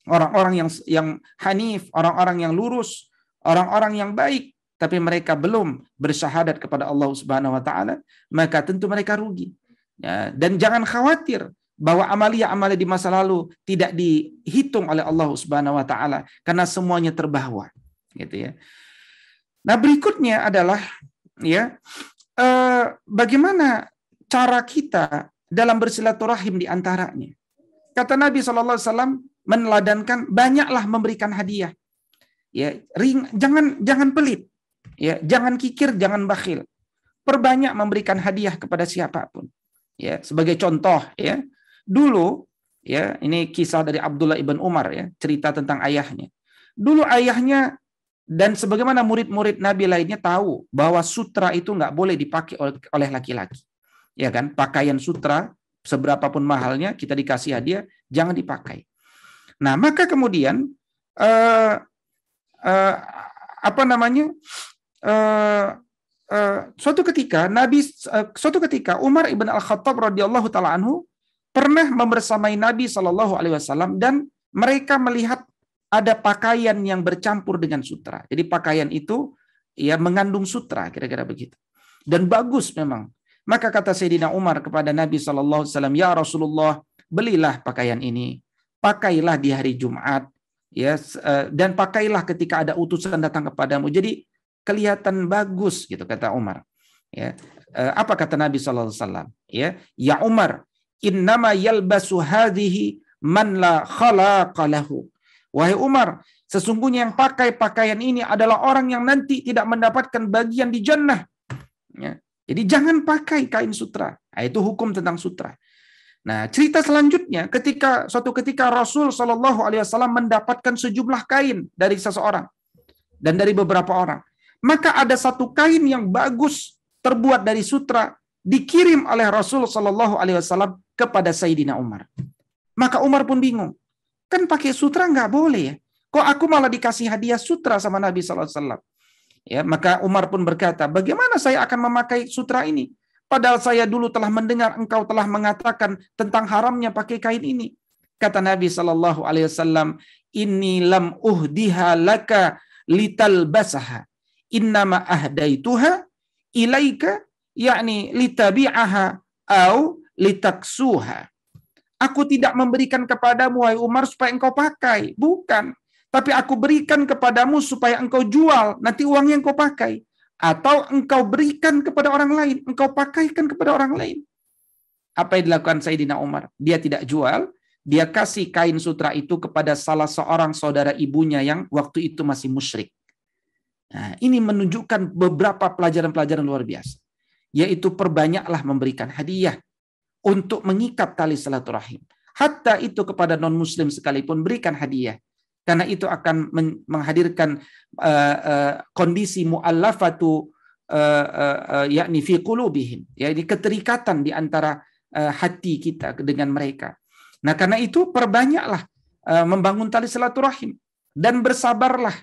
orang-orang yang hanif, orang-orang yang lurus, orang-orang yang baik, tapi mereka belum bersyahadat kepada Allah Subhanahu wa taala, maka tentu mereka rugi. Ya, dan jangan khawatir bahwa amalia-amalia di masa lalu tidak dihitung oleh Allah Subhanahu wa taala karena semuanya terbawa, gitu ya. Nah, berikutnya adalah, ya, bagaimana cara kita dalam bersilaturahim di antaranya. Kata Nabi SAW meneladankan banyaklah memberikan hadiah. Ya, jangan pelit. Ya, jangan kikir, jangan bakhil. Perbanyak memberikan hadiah kepada siapapun. Ya, sebagai contoh, ya, dulu, ya, ini kisah dari Abdullah ibn Umar, ya, cerita tentang ayahnya. Dulu ayahnya dan sebagaimana murid-murid Nabi lainnya tahu bahwa sutra itu nggak boleh dipakai oleh laki-laki. Ya kan? Pakaian sutra, seberapapun mahalnya, kita dikasih hadiah, jangan dipakai. Nah, maka kemudian suatu ketika Umar ibn Al-Khattab radhiyallahu taala anhu pernah membersamai Nabi Shallallahu alaihi wasallam dan mereka melihat ada pakaian yang bercampur dengan sutra. Jadi pakaian itu, ya, mengandung sutra, kira-kira begitu. Dan bagus memang. Maka kata Sayyidina Umar kepada Nabi SAW, ya Rasulullah, belilah pakaian ini. Pakailah di hari Jumat, ya, dan pakailah ketika ada utusan datang kepadamu. Jadi kelihatan bagus, gitu kata Umar. Ya, apa kata Nabi SAW? Ya Umar, innama yalbasu hadhihi man la khalaqa lahu. Wahai Umar, sesungguhnya yang pakai pakaian ini adalah orang yang nanti tidak mendapatkan bagian di jannah. Ya. Jadi jangan pakai kain sutra. Nah, itu hukum tentang sutra. Nah, cerita selanjutnya, suatu ketika Rasul Shallallahu Alaihi Wasallam mendapatkan sejumlah kain dari seseorang dan dari beberapa orang. Maka ada satu kain yang bagus terbuat dari sutra dikirim oleh Rasul Shallallahu Alaihi Wasallam kepada Sayyidina Umar. Maka Umar pun bingung. Kan pakai sutra nggak boleh ya. Kok aku malah dikasih hadiah sutra sama Nabi SAW? Ya, maka Umar pun berkata, bagaimana saya akan memakai sutra ini? Padahal saya dulu telah mendengar engkau telah mengatakan tentang haramnya pakai kain ini. Kata Nabi SAW, inni lam uhdiha laka litalbasaha. Innama ahdaituha ilaika, yakni litabi'aha au litaksuha. Aku tidak memberikan kepadamu, wahai Umar, supaya engkau pakai. Bukan. Tapi aku berikan kepadamu supaya engkau jual. Nanti uangnya engkau pakai. Atau engkau berikan kepada orang lain. Engkau pakaikan kepada orang lain. Apa yang dilakukan Sayyidina Umar? Dia tidak jual. Dia kasih kain sutra itu kepada salah seorang saudara ibunya yang waktu itu masih musyrik. Nah, ini menunjukkan beberapa pelajaran-pelajaran luar biasa. Yaitu perbanyaklah memberikan hadiah untuk mengikat tali silaturahim. Hatta itu kepada non-muslim sekalipun berikan hadiah. Karena itu akan menghadirkan kondisi mu'allafatu yakni fi qulubihim. Ya, ini keterikatan di antara hati kita dengan mereka. Nah, karena itu perbanyaklah membangun tali silaturahim dan bersabarlah.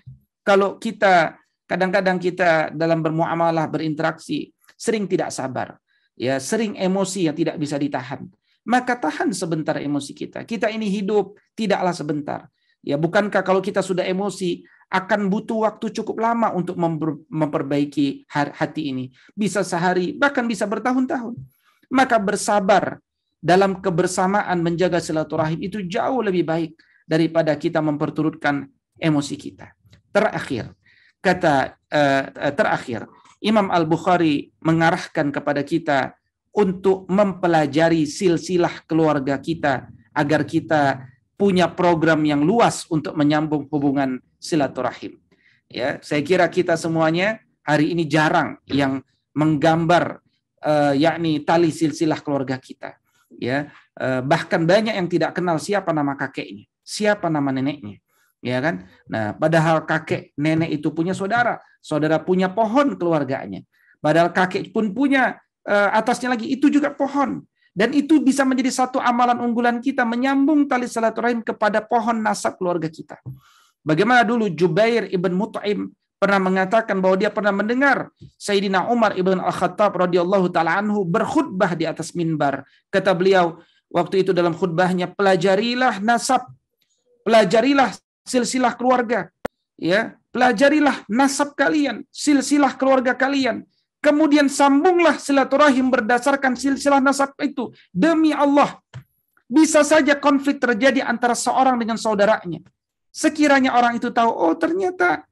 Kalau kita kadang-kadang kita dalam bermuamalah, berinteraksi sering tidak sabar. Ya, sering emosi yang tidak bisa ditahan. Maka tahan sebentar emosi kita. Kita ini hidup tidaklah sebentar. Ya, bukankah kalau kita sudah emosi akan butuh waktu cukup lama untuk memperbaiki hati ini. Bisa sehari, bahkan bisa bertahun-tahun. Maka bersabar dalam kebersamaan menjaga silaturahim itu jauh lebih baik daripada kita memperturutkan emosi kita. Terakhir, Imam Al-Bukhari mengarahkan kepada kita untuk mempelajari silsilah keluarga kita agar kita punya program yang luas untuk menyambung hubungan silaturahim. Ya, saya kira kita semuanya hari ini jarang yang menggambar yakni tali silsilah keluarga kita. Ya, bahkan banyak yang tidak kenal siapa nama kakeknya, siapa nama neneknya. Ya kan? Nah, padahal kakek nenek itu punya saudara, saudara punya pohon keluarganya. Padahal kakek pun punya atasnya lagi itu juga pohon. Dan itu bisa menjadi satu amalan unggulan kita menyambung tali silaturahim kepada pohon nasab keluarga kita. Bagaimana dulu Jubair ibn Mut'im pernah mengatakan bahwa dia pernah mendengar Sayyidina Umar ibn Al-Khattab radhiyallahu taala anhu berkhutbah di atas mimbar. Kata beliau waktu itu dalam khutbahnya, pelajarilah nasab, pelajarilah silsilah keluarga, ya, pelajarilah nasab kalian, silsilah keluarga kalian. Kemudian sambunglah silaturahim berdasarkan silsilah nasab itu. Demi Allah, bisa saja konflik terjadi antara seorang dengan saudaranya. Sekiranya orang itu tahu, oh ternyata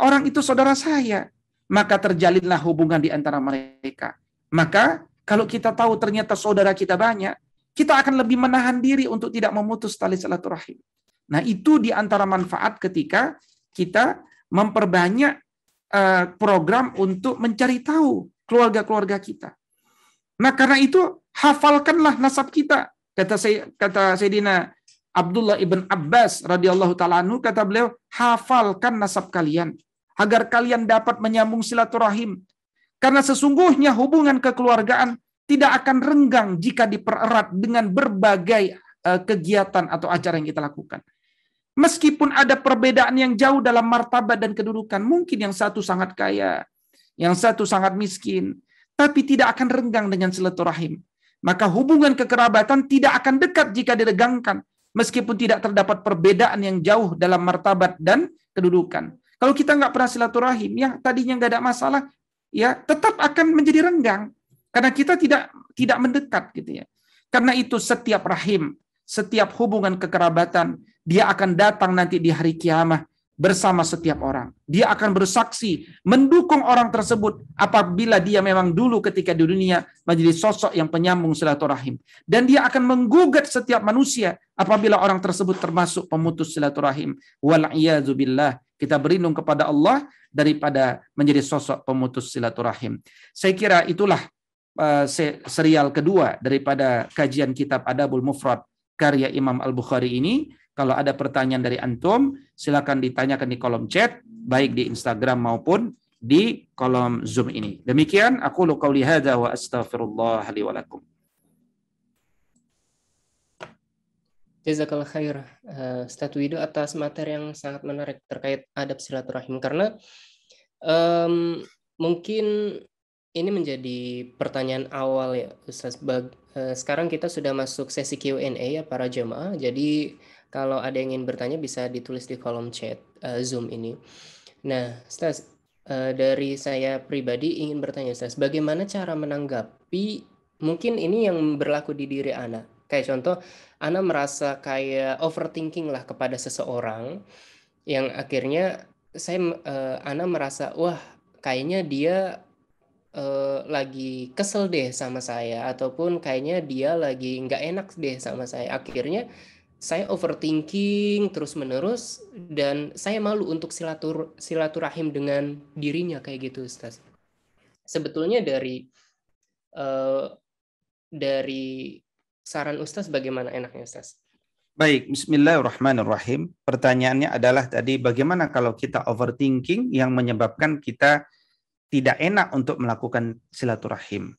orang itu saudara saya, maka terjalinlah hubungan di antara mereka. Maka kalau kita tahu ternyata saudara kita banyak, kita akan lebih menahan diri untuk tidak memutus tali silaturahim. Nah, itu di antara manfaat ketika kita memperbanyak program untuk mencari tahu keluarga-keluarga kita. Nah, karena itu hafalkanlah nasab kita. Kata Sayyidina Abdullah ibn Abbas radhiyallahu taala anhu, kata beliau, hafalkan nasab kalian agar kalian dapat menyambung silaturahim. Karena sesungguhnya hubungan kekeluargaan tidak akan renggang jika dipererat dengan berbagai kegiatan atau acara yang kita lakukan. Meskipun ada perbedaan yang jauh dalam martabat dan kedudukan, mungkin yang satu sangat kaya, yang satu sangat miskin, tapi tidak akan renggang dengan silaturahim. Maka hubungan kekerabatan tidak akan dekat jika diregangkan, meskipun tidak terdapat perbedaan yang jauh dalam martabat dan kedudukan. Kalau kita nggak pernah silaturahim, yang tadinya nggak ada masalah, ya tetap akan menjadi renggang, karena kita tidak mendekat, gitu ya. Karena itu setiap rahim, setiap hubungan kekerabatan, dia akan datang nanti di hari kiamat bersama setiap orang. Dia akan bersaksi mendukung orang tersebut apabila dia memang dulu ketika di dunia menjadi sosok yang penyambung silaturahim. Dan dia akan menggugat setiap manusia apabila orang tersebut termasuk pemutus silaturahim. Wal'iyadzubillah. Kita berlindung kepada Allah daripada menjadi sosok pemutus silaturahim. Saya kira itulah serial kedua daripada kajian kitab Adabul Mufrad karya Imam Al-Bukhari ini. Kalau ada pertanyaan dari antum, silakan ditanyakan di kolom chat, baik di Instagram maupun di kolom Zoom ini. Demikian, aku qouli hadza wa astaghfirullah li wa lakum. Jazakallah khair, Ustaz Widu, atas materi yang sangat menarik terkait adab silaturahim. Karena mungkin ini menjadi pertanyaan awal ya, Ustaz. Sekarang kita sudah masuk sesi Q&A ya para jemaah. Jadi kalau ada yang ingin bertanya bisa ditulis di kolom chat Zoom ini. Nah, Ustaz, dari saya pribadi ingin bertanya, Ustaz, bagaimana cara menanggapi, mungkin ini yang berlaku di diri Ana. Kayak contoh, Ana merasa kayak overthinking lah kepada seseorang, yang akhirnya Ana merasa, wah kayaknya dia lagi kesel deh sama saya, ataupun kayaknya dia lagi nggak enak deh sama saya. Akhirnya saya overthinking terus-menerus dan saya malu untuk silaturahim dengan dirinya kayak gitu, Ustaz. Sebetulnya dari saran Ustaz bagaimana enaknya, Ustaz? Baik, bismillahirrahmanirrahim. Pertanyaannya adalah tadi bagaimana kalau kita overthinking yang menyebabkan kita tidak enak untuk melakukan silaturahim.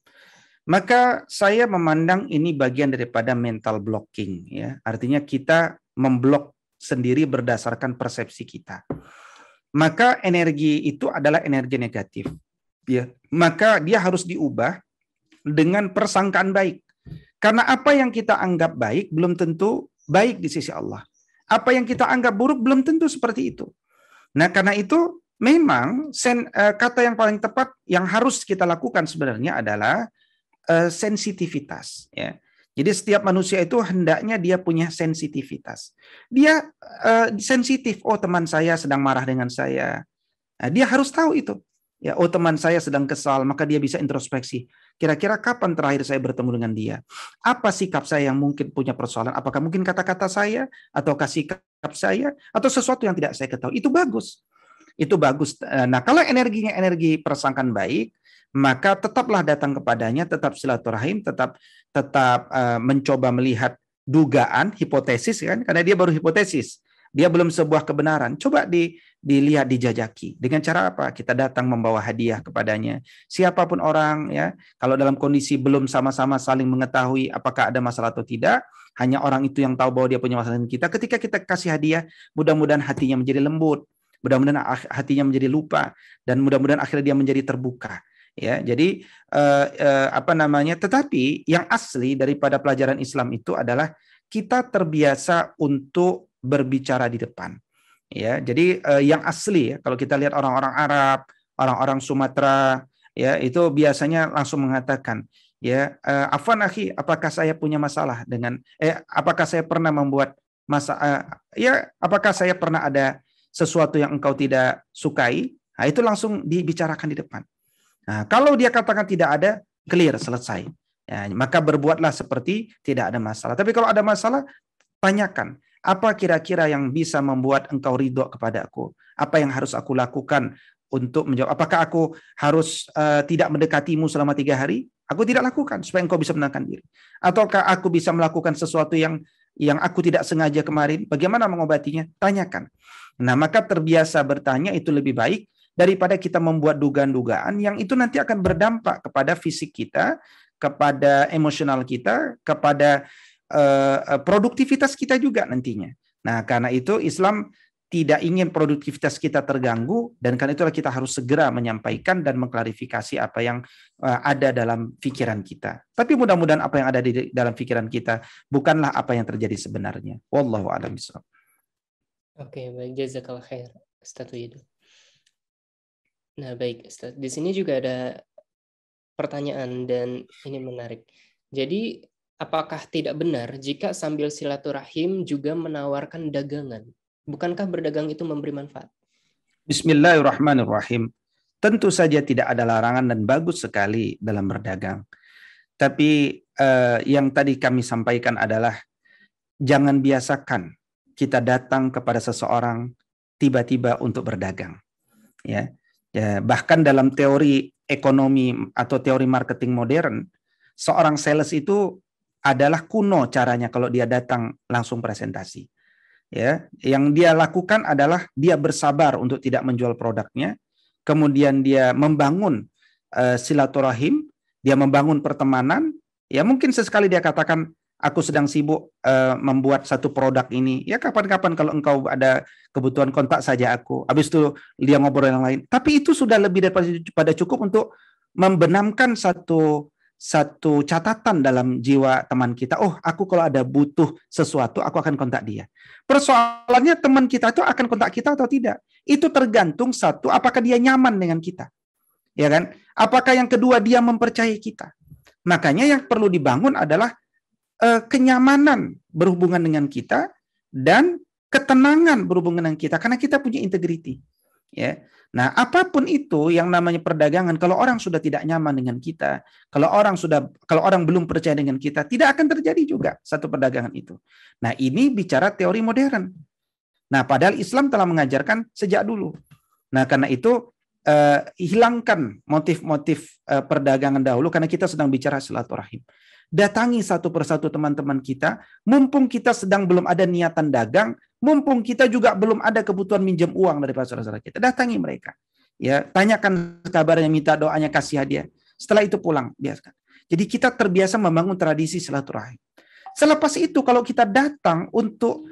Maka saya memandang ini bagian daripada mental blocking, ya. Artinya kita memblok sendiri berdasarkan persepsi kita. Maka energi itu adalah energi negatif, ya. Maka dia harus diubah dengan persangkaan baik. Karena apa yang kita anggap baik belum tentu baik di sisi Allah. Apa yang kita anggap buruk belum tentu seperti itu. Nah, karena itu memang kata yang paling tepat yang harus kita lakukan sebenarnya adalah sensitivitas, ya. Jadi setiap manusia itu hendaknya dia punya sensitivitas. Dia sensitif, oh teman saya sedang marah dengan saya. Nah, dia harus tahu itu. Ya, oh teman saya sedang kesal, maka dia bisa introspeksi. Kira-kira kapan terakhir saya bertemu dengan dia? Apa sikap saya yang mungkin punya persoalan? Apakah mungkin kata-kata saya, ataukah sikap saya, atau sesuatu yang tidak saya ketahui? Itu bagus. Itu bagus. Nah, kalau energinya energi persangkaan baik, maka tetaplah datang kepadanya, tetap silaturahim, tetap mencoba melihat dugaan, hipotesis kan, karena dia baru hipotesis. Dia belum sebuah kebenaran. Coba dilihat, dijajaki. Dengan cara apa? Kita datang membawa hadiah kepadanya. Siapapun orang, ya, kalau dalam kondisi belum sama-sama saling mengetahui apakah ada masalah atau tidak, hanya orang itu yang tahu bahwa dia punya masalah dengan kita. Ketika kita kasih hadiah, mudah-mudahan hatinya menjadi lembut, mudah-mudahan hatinya menjadi lupa, dan mudah-mudahan akhirnya dia menjadi terbuka. Ya, jadi tetapi yang asli daripada pelajaran Islam itu adalah kita terbiasa untuk berbicara di depan. Ya, jadi yang asli ya, kalau kita lihat orang-orang Arab, orang-orang Sumatera, ya itu biasanya langsung mengatakan, ya, afwan akhi, apakah saya punya masalah dengan apakah saya pernah membuat apakah saya pernah ada sesuatu yang engkau tidak sukai? Nah, itu langsung dibicarakan di depan. Nah, kalau dia katakan tidak ada, clear, selesai. Ya, maka berbuatlah seperti tidak ada masalah. Tapi kalau ada masalah, tanyakan, apa kira-kira yang bisa membuat engkau ridho kepada aku? Apa yang harus aku lakukan untuk menjawab? Apakah aku harus tidak mendekatimu selama 3 hari? Aku tidak lakukan supaya engkau bisa menenangkan diri. Ataukah aku bisa melakukan sesuatu yang aku tidak sengaja kemarin? Bagaimana mengobatinya? Tanyakan. Nah, maka terbiasa bertanya itu lebih baik daripada kita membuat dugaan-dugaan yang itu nanti akan berdampak kepada fisik kita, kepada emosional kita, kepada produktivitas kita juga nantinya. Nah, karena itu Islam tidak ingin produktivitas kita terganggu, dan karena itulah kita harus segera menyampaikan dan mengklarifikasi apa yang ada dalam pikiran kita. Tapi mudah-mudahan apa yang ada di dalam pikiran kita bukanlah apa yang terjadi sebenarnya. Wallahu a'lam bishawab. Oke, baik, jazakallah khair, Ustaz Widu. Nah, baik, Ustaz. Di sini juga ada pertanyaan dan ini menarik. Jadi, apakah tidak benar jika sambil silaturahim juga menawarkan dagangan? Bukankah berdagang itu memberi manfaat? Bismillahirrahmanirrahim. Tentu saja tidak ada larangan dan bagus sekali dalam berdagang. Tapi yang tadi kami sampaikan adalah jangan biasakan kita datang kepada seseorang tiba-tiba untuk berdagang. Ya, bahkan dalam teori ekonomi atau teori marketing modern, seorang sales itu adalah kuno caranya kalau dia datang langsung presentasi. Ya, yang dia lakukan adalah dia bersabar untuk tidak menjual produknya, kemudian dia membangun silaturahim, dia membangun pertemanan. Ya, mungkin sesekali dia katakan, aku sedang sibuk membuat satu produk ini. Ya, kapan-kapan kalau engkau ada kebutuhan kontak saja aku. Habis itu dia ngobrol yang lain. Tapi itu sudah lebih daripada cukup untuk membenamkan satu catatan dalam jiwa teman kita. Oh, aku kalau ada butuh sesuatu, aku akan kontak dia. Persoalannya teman kita itu akan kontak kita atau tidak. Itu tergantung satu, apakah dia nyaman dengan kita. Ya kan? Apakah yang kedua dia mempercayai kita. Makanya yang perlu dibangun adalah kenyamanan berhubungan dengan kita dan ketenangan berhubungan dengan kita karena kita punya integriti. Ya. Nah, apapun itu yang namanya perdagangan, kalau orang sudah tidak nyaman dengan kita, kalau orang belum percaya dengan kita, tidak akan terjadi juga satu perdagangan itu. Nah, ini bicara teori modern. Nah, padahal Islam telah mengajarkan sejak dulu. Nah, karena itu hilangkan motif-motif perdagangan dahulu karena kita sedang bicara silaturahim. Datangi satu persatu teman-teman kita, mumpung kita sedang belum ada niatan dagang, mumpung kita juga belum ada kebutuhan minjem uang dari saudara-saudara kita, datangi mereka. Ya, tanyakan kabarnya, minta doanya, kasih hadiah. Setelah itu pulang, biarkan. Jadi kita terbiasa membangun tradisi silaturahim. Selepas itu kalau kita datang untuk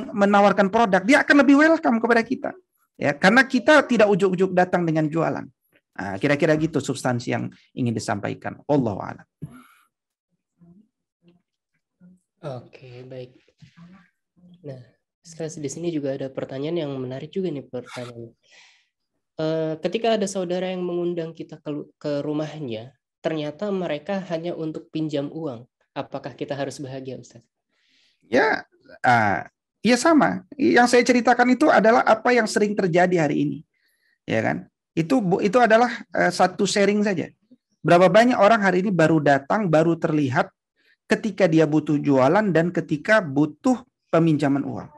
menawarkan produk, dia akan lebih welcome kepada kita. Ya, karena kita tidak ujuk-ujuk datang dengan jualan. Nah, kira-kira gitu substansi yang ingin disampaikan. Wallahu a'lam. Oke, baik. Nah, di sini juga ada pertanyaan yang menarik juga nih pertanyaannya. Ketika ada saudara yang mengundang kita ke rumahnya, ternyata mereka hanya untuk pinjam uang. Apakah kita harus bahagia, Ustaz? Ya, ya sama. Yang saya ceritakan itu adalah apa yang sering terjadi hari ini, ya kan? Itu adalah satu sharing saja. Berapa banyak orang hari ini baru datang, baru terlihat ketika dia butuh jualan dan ketika butuh peminjaman uang.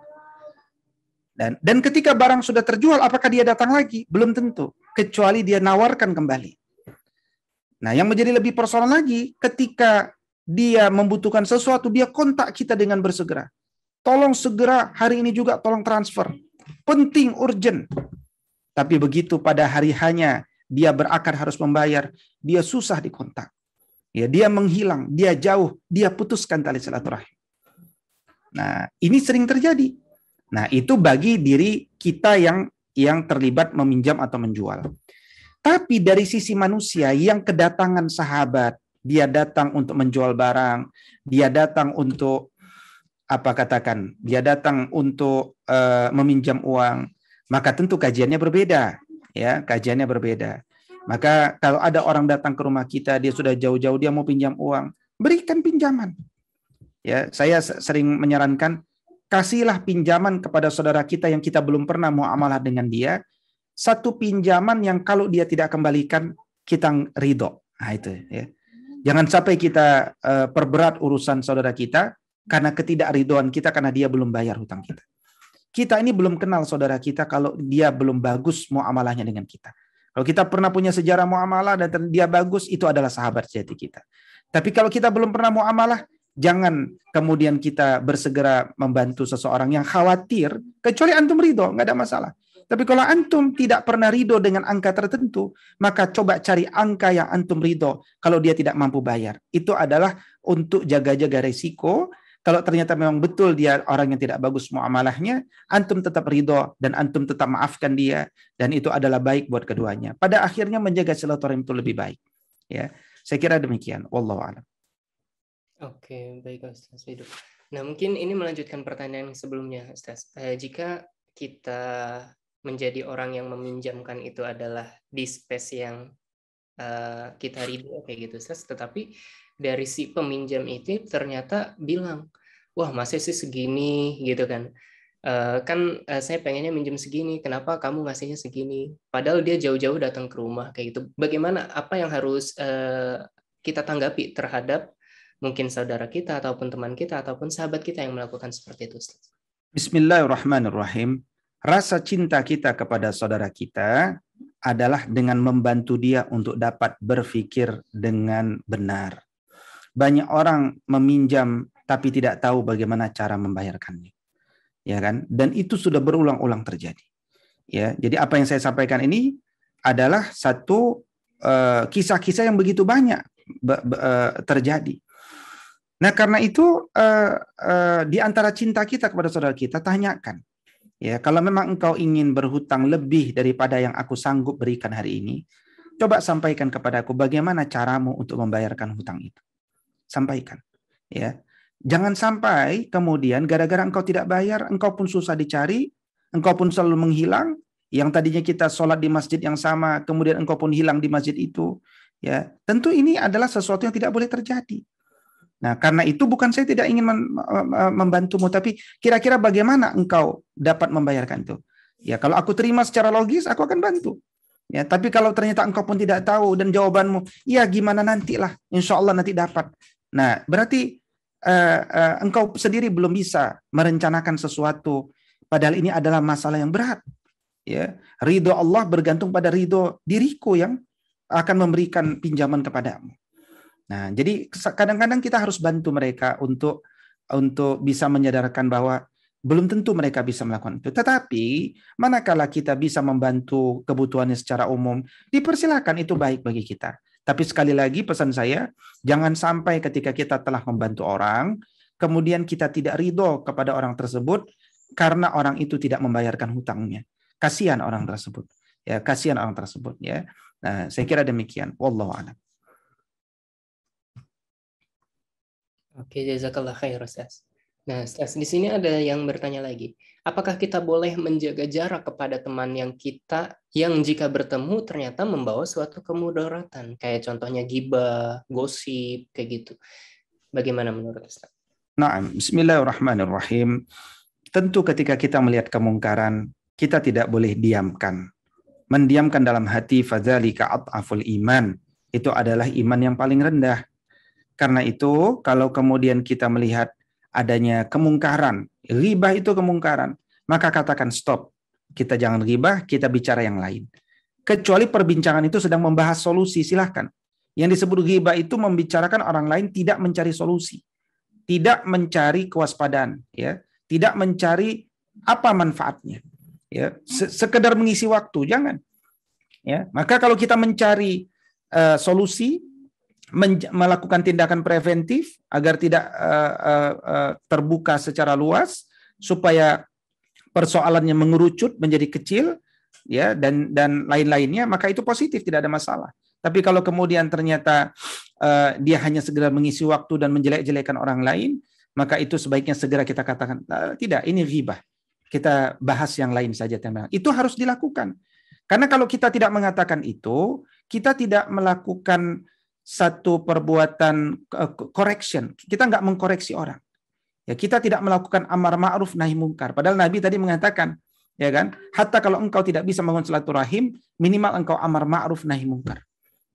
Dan ketika barang sudah terjual, apakah dia datang lagi? Belum tentu, kecuali dia nawarkan kembali. Nah, yang menjadi lebih personal lagi, ketika dia membutuhkan sesuatu, dia kontak kita dengan bersegera. Tolong segera hari ini juga, tolong transfer. Penting, urgent. Tapi begitu pada hari hanya dia berakar harus membayar, dia susah dikontak. Ya, dia menghilang, dia jauh, dia putuskan tali silaturahim. Nah, ini sering terjadi. Nah, itu bagi diri kita yang terlibat meminjam atau menjual. Tapi dari sisi manusia yang kedatangan sahabat, dia datang untuk menjual barang, dia datang untuk dia datang untuk meminjam uang, maka tentu kajiannya berbeda, ya, kajiannya berbeda. Maka kalau ada orang datang ke rumah kita, dia sudah jauh-jauh, dia mau pinjam uang, berikan pinjaman. Ya, saya sering menyarankan, kasihlah pinjaman kepada saudara kita yang kita belum pernah muamalah dengan dia, satu pinjaman yang kalau dia tidak kembalikan, kita ridho. Nah, itu ya. Jangan sampai kita perberat urusan saudara kita karena ketidakridhoan kita karena dia belum bayar hutang kita. Kita ini belum kenal saudara kita kalau dia belum bagus muamalahnya dengan kita. Kalau kita pernah punya sejarah muamalah dan dia bagus, itu adalah sahabat sejati kita. Tapi kalau kita belum pernah muamalah, jangan kemudian kita bersegera membantu seseorang yang khawatir, kecuali antum ridho, nggak ada masalah. Tapi kalau antum tidak pernah ridho dengan angka tertentu, maka coba cari angka yang antum ridho kalau dia tidak mampu bayar. Itu adalah untuk jaga-jaga resiko. Kalau ternyata memang betul dia orang yang tidak bagus muamalahnya, antum tetap ridho dan antum tetap maafkan dia, dan itu adalah baik buat keduanya. Pada akhirnya menjaga silaturahim itu lebih baik. Ya, saya kira demikian. Wallahu a'lam. Oke, baik Ustaz Fido. Nah, mungkin ini melanjutkan pertanyaan sebelumnya, Ustaz. Jika kita menjadi orang yang meminjamkan itu adalah di space yang kita ridho kayak gitu, Ustaz, tetapi dari si peminjam itu ternyata bilang, wah masih sih segini gitu kan. Saya pengennya minjem segini, kenapa kamu ngasihnya segini? Padahal dia jauh-jauh datang ke rumah kayak gitu. Bagaimana, apa yang harus kita tanggapi terhadap mungkin saudara kita ataupun teman kita ataupun sahabat kita yang melakukan seperti itu, Ustaz? Bismillahirrahmanirrahim. Rasa cinta kita kepada saudara kita adalah dengan membantu dia untuk dapat berpikir dengan benar. Banyak orang meminjam tapi tidak tahu bagaimana cara membayarkannya. Ya kan? Dan itu sudah berulang-ulang terjadi. Ya, jadi apa yang saya sampaikan ini adalah satu kisah-kisah yang begitu banyak terjadi. Nah, karena itu di antara cinta kita kepada saudara kita, tanyakan. Ya, kalau memang engkau ingin berhutang lebih daripada yang aku sanggup berikan hari ini, coba sampaikan kepadaku bagaimana caramu untuk membayarkan hutang itu. Sampaikan. Ya. Jangan sampai kemudian gara-gara engkau tidak bayar, engkau pun susah dicari, engkau pun selalu menghilang. Yang tadinya kita sholat di masjid yang sama, kemudian engkau pun hilang di masjid itu. Ya, tentu ini adalah sesuatu yang tidak boleh terjadi. Nah, karena itu bukan saya tidak ingin membantumu, tapi kira-kira bagaimana engkau dapat membayarkan itu? Ya, kalau aku terima secara logis, aku akan bantu. Ya, tapi kalau ternyata engkau pun tidak tahu dan jawabanmu, ya gimana nantilah, insya Allah nanti dapat. Nah, berarti engkau sendiri belum bisa merencanakan sesuatu, padahal ini adalah masalah yang berat. Ya, ridho Allah bergantung pada ridho diriku yang akan memberikan pinjaman kepadamu. Nah, jadi kadang-kadang kita harus bantu mereka untuk bisa menyadarkan bahwa belum tentu mereka bisa melakukan itu. Tetapi manakala kita bisa membantu kebutuhannya secara umum, dipersilakan, itu baik bagi kita. Tapi sekali lagi pesan saya, jangan sampai ketika kita telah membantu orang, kemudian kita tidak ridho kepada orang tersebut karena orang itu tidak membayarkan hutangnya. Kasihan orang tersebut. Ya, kasihan orang tersebut. Ya. Nah, saya kira demikian. Wallahu a'lam. Oke, jazakallah khair, Ustaz. Nah, Ustaz, di sini ada yang bertanya lagi. Apakah kita boleh menjaga jarak kepada teman yang jika bertemu ternyata membawa suatu kemudaratan, kayak contohnya ghibah, gosip, kayak gitu. Bagaimana menurut Ustaz? Nah, bismillahirrahmanirrahim. Tentu ketika kita melihat kemungkaran, kita tidak boleh diamkan. mendiamkan dalam hati, fadzalika adhaful iman. Itu adalah iman yang paling rendah. Karena itu, kalau kemudian kita melihat adanya kemungkaran, ghibah itu kemungkaran, maka katakan stop. Kita jangan ghibah, kita bicara yang lain. Kecuali perbincangan itu sedang membahas solusi, silahkan. Yang disebut ghibah itu membicarakan orang lain tidak mencari solusi, tidak mencari kewaspadaan, ya, tidak mencari apa manfaatnya, ya, sekedar mengisi waktu, jangan. Ya, maka kalau kita mencari solusi, melakukan tindakan preventif agar tidak terbuka secara luas, supaya persoalannya mengerucut menjadi kecil, ya, dan lain-lainnya, maka itu positif, tidak ada masalah. Tapi kalau kemudian ternyata dia hanya segera mengisi waktu dan menjelek-jelekan orang lain, maka itu sebaiknya segera kita katakan, tidak, ini ghibah. Kita bahas yang lain saja. Itu harus dilakukan. Karena kalau kita tidak mengatakan itu, kita tidak melakukan satu perbuatan correction. Kita nggak mengkoreksi orang. Ya, kita tidak melakukan amar ma'ruf nahi mungkar. Padahal Nabi tadi mengatakan, ya kan, hatta kalau engkau tidak bisa membangun silaturahim, minimal engkau amar ma'ruf nahi mungkar.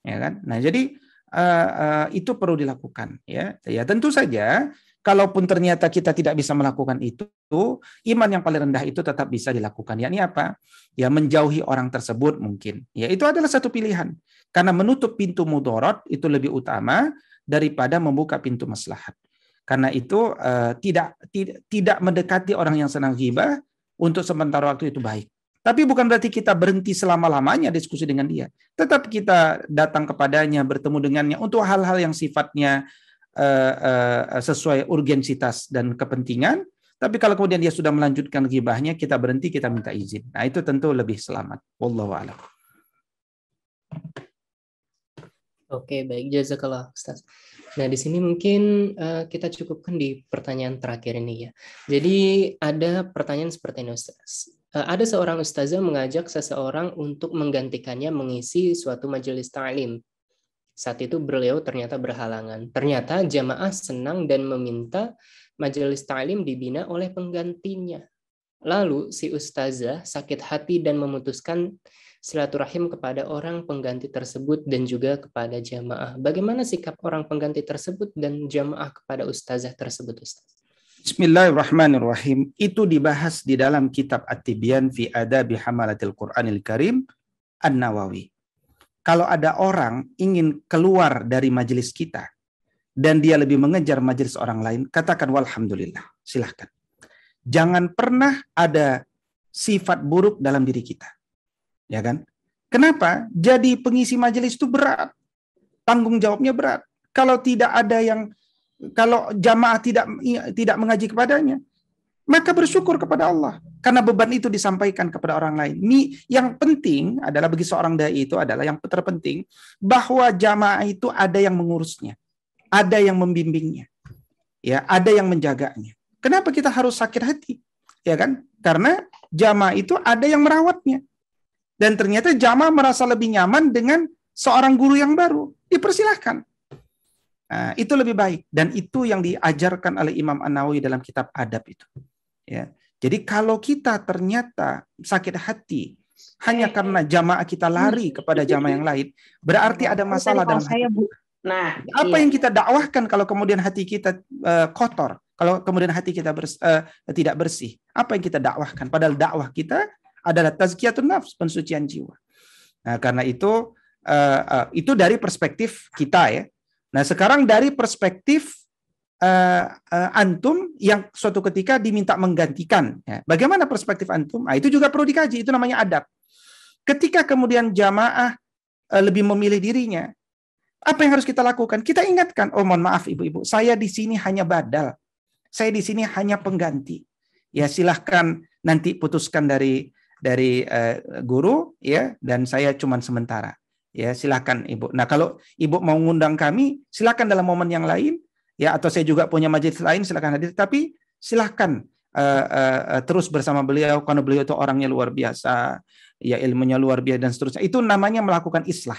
Ya kan? Nah, jadi itu perlu dilakukan, ya. Ya, tentu saja kalaupun ternyata kita tidak bisa melakukan itu, iman yang paling rendah itu tetap bisa dilakukan. Yakni apa? Ya, menjauhi orang tersebut mungkin. Ya, itu adalah satu pilihan. Karena menutup pintu mudarat itu lebih utama daripada membuka pintu maslahat. Karena itu tidak mendekati orang yang senang ghibah untuk sementara waktu itu baik. Tapi bukan berarti kita berhenti selama-lamanya diskusi dengan dia. Tetap kita datang kepadanya, bertemu dengannya untuk hal-hal yang sifatnya sesuai urgensitas dan kepentingan. Tapi kalau kemudian dia sudah melanjutkan ghibahnya, kita berhenti, kita minta izin. Nah, itu tentu lebih selamat. Wallahu a'lam. Oke, baik, jazakallah Ustaz. Nah, di sini mungkin kita cukupkan di pertanyaan terakhir ini ya. Jadi ada pertanyaan seperti ini, Ustaz. Ada seorang ustazah mengajak seseorang untuk menggantikannya mengisi suatu majelis ta'lim. Saat itu beliau ternyata berhalangan. Ternyata jamaah senang dan meminta majelis ta'lim dibina oleh penggantinya. Lalu si ustazah sakit hati dan memutuskan silaturahim kepada orang pengganti tersebut dan juga kepada jamaah. Bagaimana sikap orang pengganti tersebut dan jamaah kepada ustazah tersebut, Ustaz? Bismillahirrahmanirrahim. Itu dibahas di dalam kitab At-Tibyan fi Adabi Hamalatil Qur'anil Karim An-Nawawi. Kalau ada orang ingin keluar dari majelis kita dan dia lebih mengejar majelis orang lain, katakan walhamdulillah, silahkan. Jangan pernah ada sifat buruk dalam diri kita. Ya kan? Kenapa? Jadi pengisi majelis itu berat. Tanggung jawabnya berat. Kalau jamaah tidak mengaji kepadanya, maka bersyukur kepada Allah karena beban itu disampaikan kepada orang lain. Yang penting adalah bagi seorang dai itu adalah yang terpenting bahwa jamaah itu ada yang mengurusnya, ada yang membimbingnya, ya, ada yang menjaganya. Kenapa kita harus sakit hati? Ya kan? Karena jamaah itu ada yang merawatnya. Dan ternyata jamaah merasa lebih nyaman dengan seorang guru yang baru. Dipersilahkan. Nah, itu lebih baik, dan itu yang diajarkan oleh Imam An-Nawawi dalam kitab Adab itu. Ya. Jadi kalau kita ternyata sakit hati hanya karena jamaah kita lari kepada jamaah yang lain, berarti ada masalah dalam hati. Nah, apa yang kita dakwahkan kalau kemudian hati kita kotor, kalau kemudian hati kita tidak bersih, apa yang kita dakwahkan? Padahal dakwah kita adalah tazkiyatun nafs, pensucian jiwa. Nah, karena itu dari perspektif kita ya. Nah, sekarang dari perspektif antum yang suatu ketika diminta menggantikan. Ya. Bagaimana perspektif antum? Nah, itu juga perlu dikaji, itu namanya adab. Ketika kemudian jamaah lebih memilih dirinya, apa yang harus kita lakukan? Kita ingatkan, oh mohon maaf ibu-ibu, saya di sini hanya badal. Saya di sini hanya pengganti. Ya silahkan nanti putuskan dari guru ya, dan saya cuma sementara. Ya, silakan Ibu. Nah, kalau Ibu mau ngundang kami, silakan dalam momen yang lain, ya, atau saya juga punya majelis lain, silakan hadir. Tapi silakan terus bersama beliau, karena beliau itu orangnya luar biasa, ya, ilmunya luar biasa dan seterusnya. Itu namanya melakukan islah,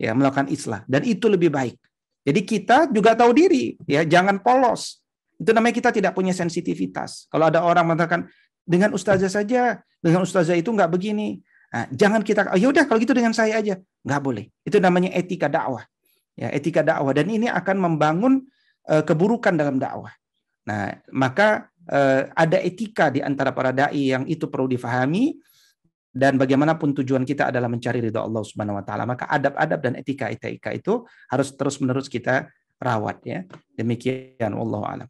ya, melakukan islah. Dan itu lebih baik. Jadi kita juga tahu diri, ya, jangan polos. Itu namanya kita tidak punya sensitivitas. Kalau ada orang mengatakan dengan ustazah saja, dengan ustazah itu nggak begini. Nah, jangan kita, ya udah kalau gitu dengan saya aja. Nggak boleh. Itu namanya etika dakwah. Ya, etika dakwah. Dan ini akan membangun keburukan dalam dakwah. Nah, maka ada etika di antara para dai yang itu perlu difahami, dan bagaimanapun tujuan kita adalah mencari ridha Allah Subhanahu wa taala, maka adab-adab dan etika itu harus terus-menerus kita rawat ya. Demikian wallahu a'lam.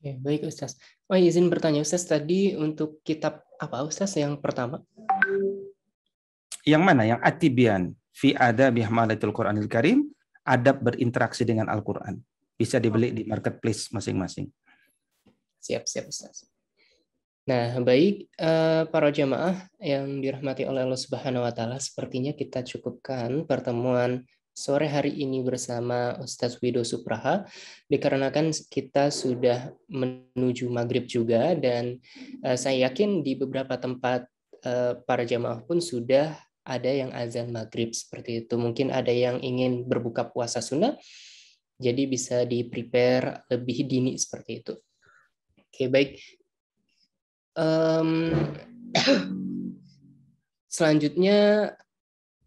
Ya, baik Ustaz. Izin bertanya Ustaz, tadi untuk kitab apa Ustaz yang pertama? Yang mana? Yang At-Tibyan fi Adabi Hamalatul Qur'anil Karim, adab berinteraksi dengan Al-Qur'an. Bisa dibeli di marketplace masing-masing. Siap Ustaz. Nah, baik para jamaah yang dirahmati oleh Allah Subhanahu wa taala, sepertinya kita cukupkan pertemuan sore hari ini bersama Ustadz Wido Supraha, dikarenakan kita sudah menuju maghrib juga, dan saya yakin di beberapa tempat para jamaah pun sudah ada yang azan maghrib seperti itu. Mungkin ada yang ingin berbuka puasa sunnah, jadi bisa di-prepare lebih dini seperti itu. Oke, baik. Selanjutnya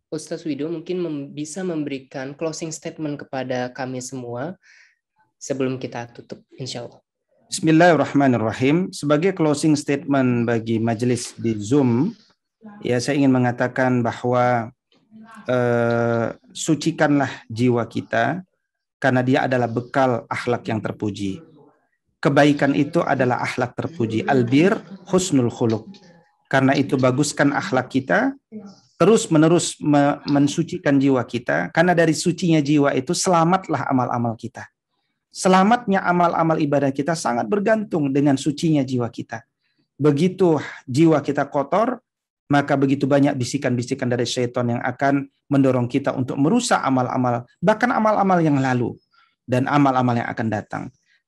Ustadz Wido mungkin bisa memberikan closing statement kepada kami semua sebelum kita tutup, insya Allah. Bismillahirrahmanirrahim. Sebagai closing statement bagi majelis di Zoom, ya saya ingin mengatakan bahwa sucikanlah jiwa kita, karena dia adalah bekal akhlak yang terpuji. Kebaikan itu adalah akhlak terpuji. Albir husnul khuluq. Karena itu baguskan akhlak kita, terus-menerus mensucikan jiwa kita, karena dari sucinya jiwa itu selamatlah amal-amal kita. Selamatnya amal-amal ibadah kita sangat bergantung dengan sucinya jiwa kita. Begitu jiwa kita kotor, maka begitu banyak bisikan-bisikan dari syaitan yang akan mendorong kita untuk merusak amal-amal, bahkan amal-amal yang lalu dan amal-amal yang akan datang.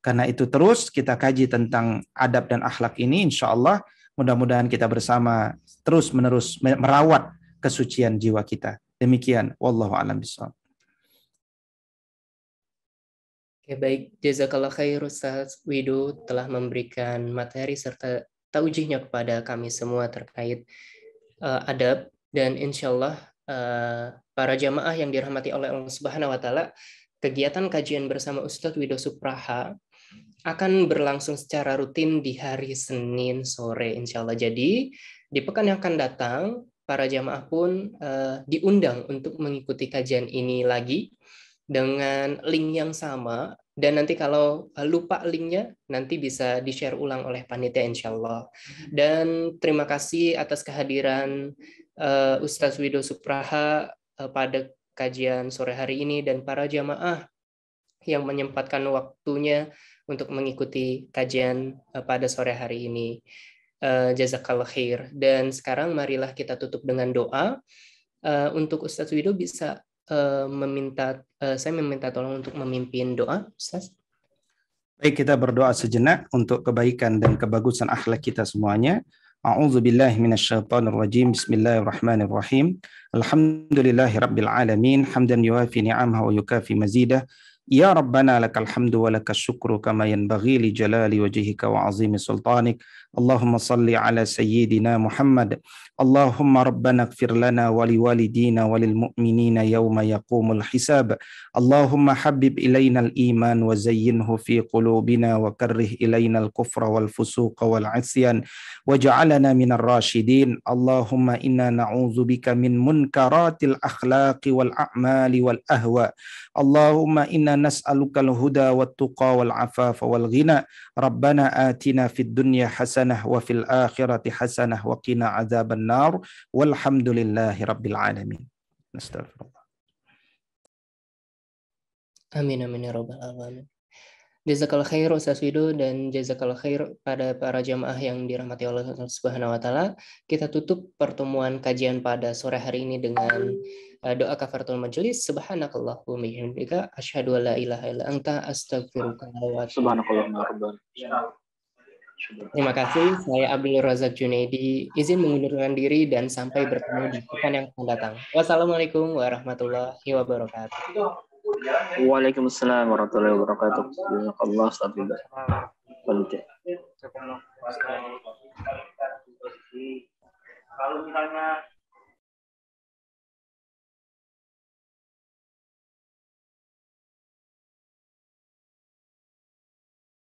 Karena itu terus kita kaji tentang adab dan akhlak ini, insya Allah mudah-mudahan kita bersama terus-menerus merawat kesucian jiwa kita. Demikian, wallahu a'lam bishawab. Oke, baik. Jazakallah khair Ustaz Wido telah memberikan materi serta taujihnya kepada kami semua terkait adab, dan insya Allah para jamaah yang dirahmati oleh Allah Subhanahu wa taala, kegiatan kajian bersama Ustadz Wido Supraha akan berlangsung secara rutin di hari Senin sore, insya Allah. Jadi di pekan yang akan datang, para jamaah pun diundang untuk mengikuti kajian ini lagi dengan link yang sama, dan nanti kalau lupa linknya nanti bisa di-share ulang oleh panitia insya Allah. Dan terima kasih atas kehadiran Ustadz Wido Supraha pada kajian sore hari ini, dan para jamaah yang menyempatkan waktunya untuk mengikuti kajian pada sore hari ini. Jazakallah khair. Dan sekarang marilah kita tutup dengan doa. Untuk Ustadz Wido bisa saya meminta tolong untuk memimpin doa, Ustaz. Baik, kita berdoa sejenak untuk kebaikan dan kebagusan akhlak kita semuanya. A'udzu billahi minasyaitonir rajim. Bismillahirrahmanirrahim. Alhamdulillahi rabbil alamin, hamdan yuwafi ni'amahu wa yukafi mazidah. Ya Rabbana lakal hamdu wa lakas syukru kama yanbaghi li jalali wajhika wa azimi sultanik. Allahumma salli ala sayyidina Muhammad. Allahumma rabbana ighfir lana wa liwalidina wa lil mu'minina yawma yaqumul hisab. Allahumma habib ilaina al-iman wa zayyinhu fi qulubina wa karrih ilaina al-kufra wal fusuqa wal 'isyan waj'alna minar rasyidin. Allahumma inna na'udzubika min munkaratil akhlaqi wal a'mali wal ahwa. Allahumma inna nas'alukal huda wat tuqa wal afafa wal ghina. Rabbana atina fid dunya hasanah wa fil akhirati hasanah wa qina adzaban nar. Walhamdulillahi rabbil alamin. Astagfirullah. Amin amin ya rabbal alamin. Jazakallah khair Ustaz Wido, dan jazakallah khair pada para jamaah yang dirahmati Allah Subhanahu wa taala. Kita tutup pertemuan kajian pada sore hari ini dengan doa kafaratul majelis. Subhanakallahumma wa bihamdika asyhadu an la ilaha illa anta astaghfiruka wa atubu ilaik. Terima kasih. Saya Abdul Razak Junaidi izin mengundurkan diri dan sampai bertemu di pekan yang akan datang. Wassalamualaikum warahmatullahi wabarakatuh. Waalaikumsalam warahmatullahi wabarakatuh. Jazakallah Ustaz. kalau misalnya